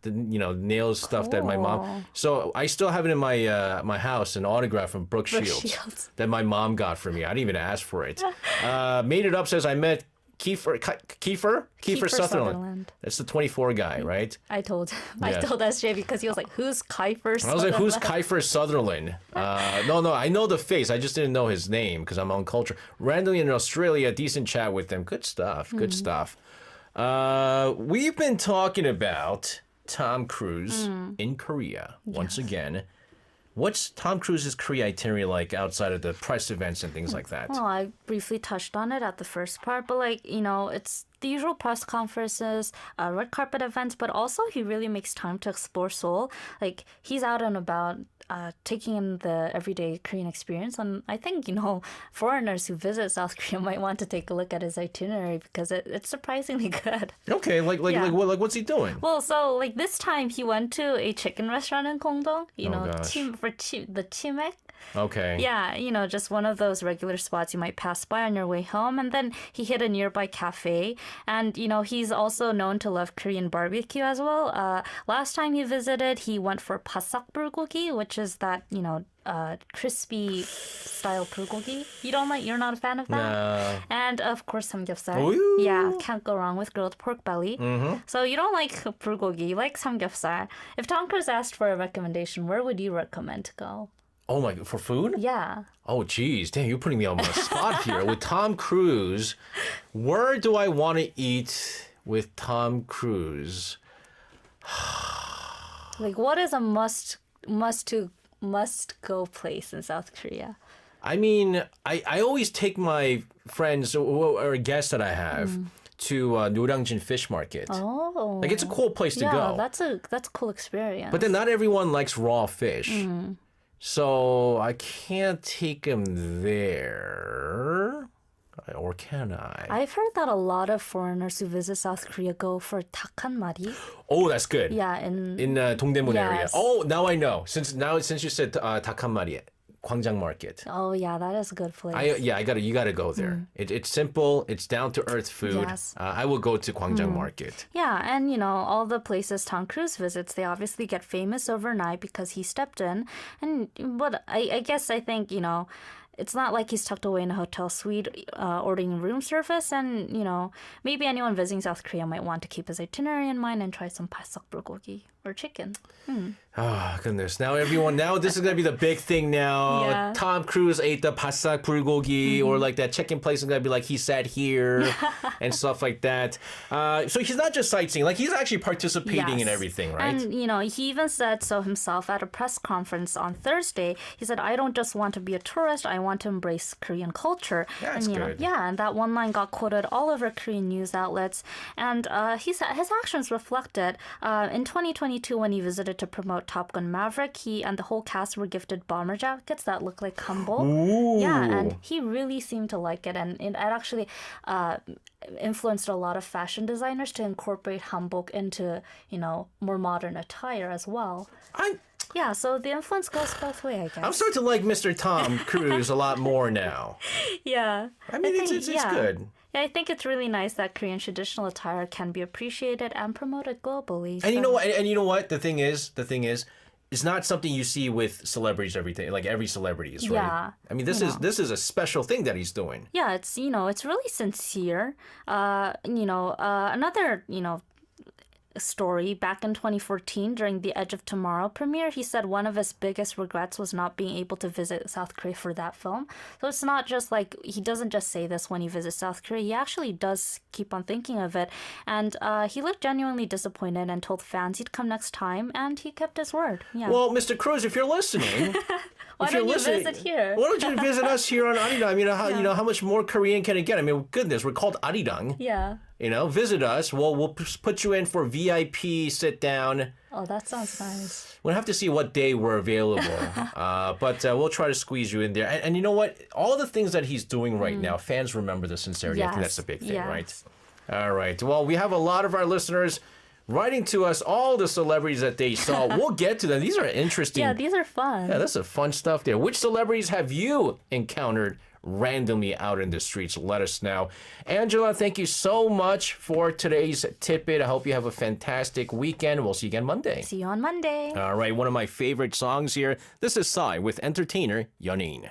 the nail stuff that my mom. So I still have it in my my house, an autograph from Brooke Shields that my mom got for me. I didn't even ask for it. Made It Up says I met Kiefer Sutherland. That's the 24 guy, right? I told SJ because he was like, "Who's Kiefer Sutherland?" I was like, "Who's Kiefer Sutherland?" No, I know the face. I just didn't know his name because I'm on culture. Randomly in Australia, decent chat with them. Good stuff. Good stuff. We've been talking about Tom Cruise in Korea once again. What's Tom Cruise's Korea itinerary like outside of the press events and things like that? Well, I briefly touched on it at the first part, but it's the usual press conferences, red carpet events, but also he really makes time to explore Seoul. Like, he's out and about taking in the everyday Korean experience. And I think, foreigners who visit South Korea might want to take a look at his itinerary because it's surprisingly good. Okay, what's he doing? Well, so this time he went to a chicken restaurant in Gongdong, the Chimek. Okay. Yeah, just one of those regular spots you might pass by on your way home. And then he hit a nearby cafe. And, he's also known to love Korean barbecue as well. Last time he visited, he went for pasak bulgogi, which is that, crispy style bulgogi. You're not a fan of that? No. And of course, samgyeopsal. Ooh. Yeah, can't go wrong with grilled pork belly. Mm-hmm. So you don't like bulgogi, you like samgyeopsal. If Tom Cruise asked for a recommendation, where would you recommend to go? Oh my, for food? Yeah. Oh, geez. Damn, you're putting me on the spot here. With Tom Cruise, where do I want to eat with Tom Cruise? What is a must go place in South Korea? I mean, I always take my friends or guests that I have to Norangjin Fish Market. Oh. It's a cool place to go. Yeah, that's a cool experience. But then not everyone likes raw fish. So I can't take them there. Or can I? I've heard that a lot of foreigners who visit South Korea go for 닭한마리. Oh, that's good. Yeah, in Dongdaemun area. Yes. Oh, now I know. Since you said 닭한마리, Gwangjang Market. Oh yeah, that is a good place. You gotta go there. It's simple. It's down to earth food. Yes. I will go to Gwangjang Market. Yeah, and all the places Tom Cruise visits, they obviously get famous overnight because he stepped in. But I think it's not like he's tucked away in a hotel suite ordering room service. And, maybe anyone visiting South Korea might want to keep his itinerary in mind and try some pasak bulgogi or chicken. Oh, goodness. Now this is going to be the big thing now. Yeah. Tom Cruise ate the pasak bulgogi or that chicken place is going to be like he sat here and stuff like that. So he's not just sightseeing. He's actually participating in everything, right? And, he even said so himself at a press conference on Thursday. He said, I don't just want to be a tourist. I want to embrace Korean culture. Yeah, that's good. And that one line got quoted all over Korean news outlets. And his actions reflected. In 2022, when he visited to promote Top Gun Maverick, he and the whole cast were gifted bomber jackets that look like hanbok. Ooh. Yeah, and he really seemed to like it. And it actually influenced a lot of fashion designers to incorporate hanbok into, more modern attire as well. Yeah, so the influence goes both ways, I guess. I'm starting to like Mr. Tom Cruise a lot more now. Yeah. I mean, it's good. Yeah, I think it's really nice that Korean traditional attire can be appreciated and promoted globally. And you know what? And you know what? The thing is, it's not something you see with celebrities every day. Every celebrity is, right? Yeah. I mean, this is a special thing that he's doing. Yeah, it's it's really sincere. Another story back in 2014 during the Edge of Tomorrow premiere, he said one of his biggest regrets was not being able to visit South Korea for that film. So it's not just he doesn't just say this when he visits South Korea. He actually does keep on thinking of it. And he looked genuinely disappointed and told fans he'd come next time, and he kept his word. Yeah. Well, Mr. Cruise, if you're listening, Why if you're don't you listening, visit here? why don't you visit us here on Arirang? How much more Korean can it get? I mean, goodness, we're called Arirang. Yeah. Visit us. We'll put you in for VIP sit down. Oh, that sounds nice. We'll have to see what day we're available. But we'll try to squeeze you in there. And you know what? All the things that he's doing right now, fans remember the sincerity. I think that's the big thing, right? All right. Well, we have a lot of our listeners writing to us all the celebrities that they saw. We'll get to them. These are interesting. Yeah, these are fun. Yeah, that's some fun stuff there. Which celebrities have you encountered randomly out in the streets? Let us know. Angela, thank you so much for today's tidbit. I hope you have a fantastic weekend. We'll see you again Monday. See you on Monday. All right, one of my favorite songs here. This is Psy with entertainer 연예인.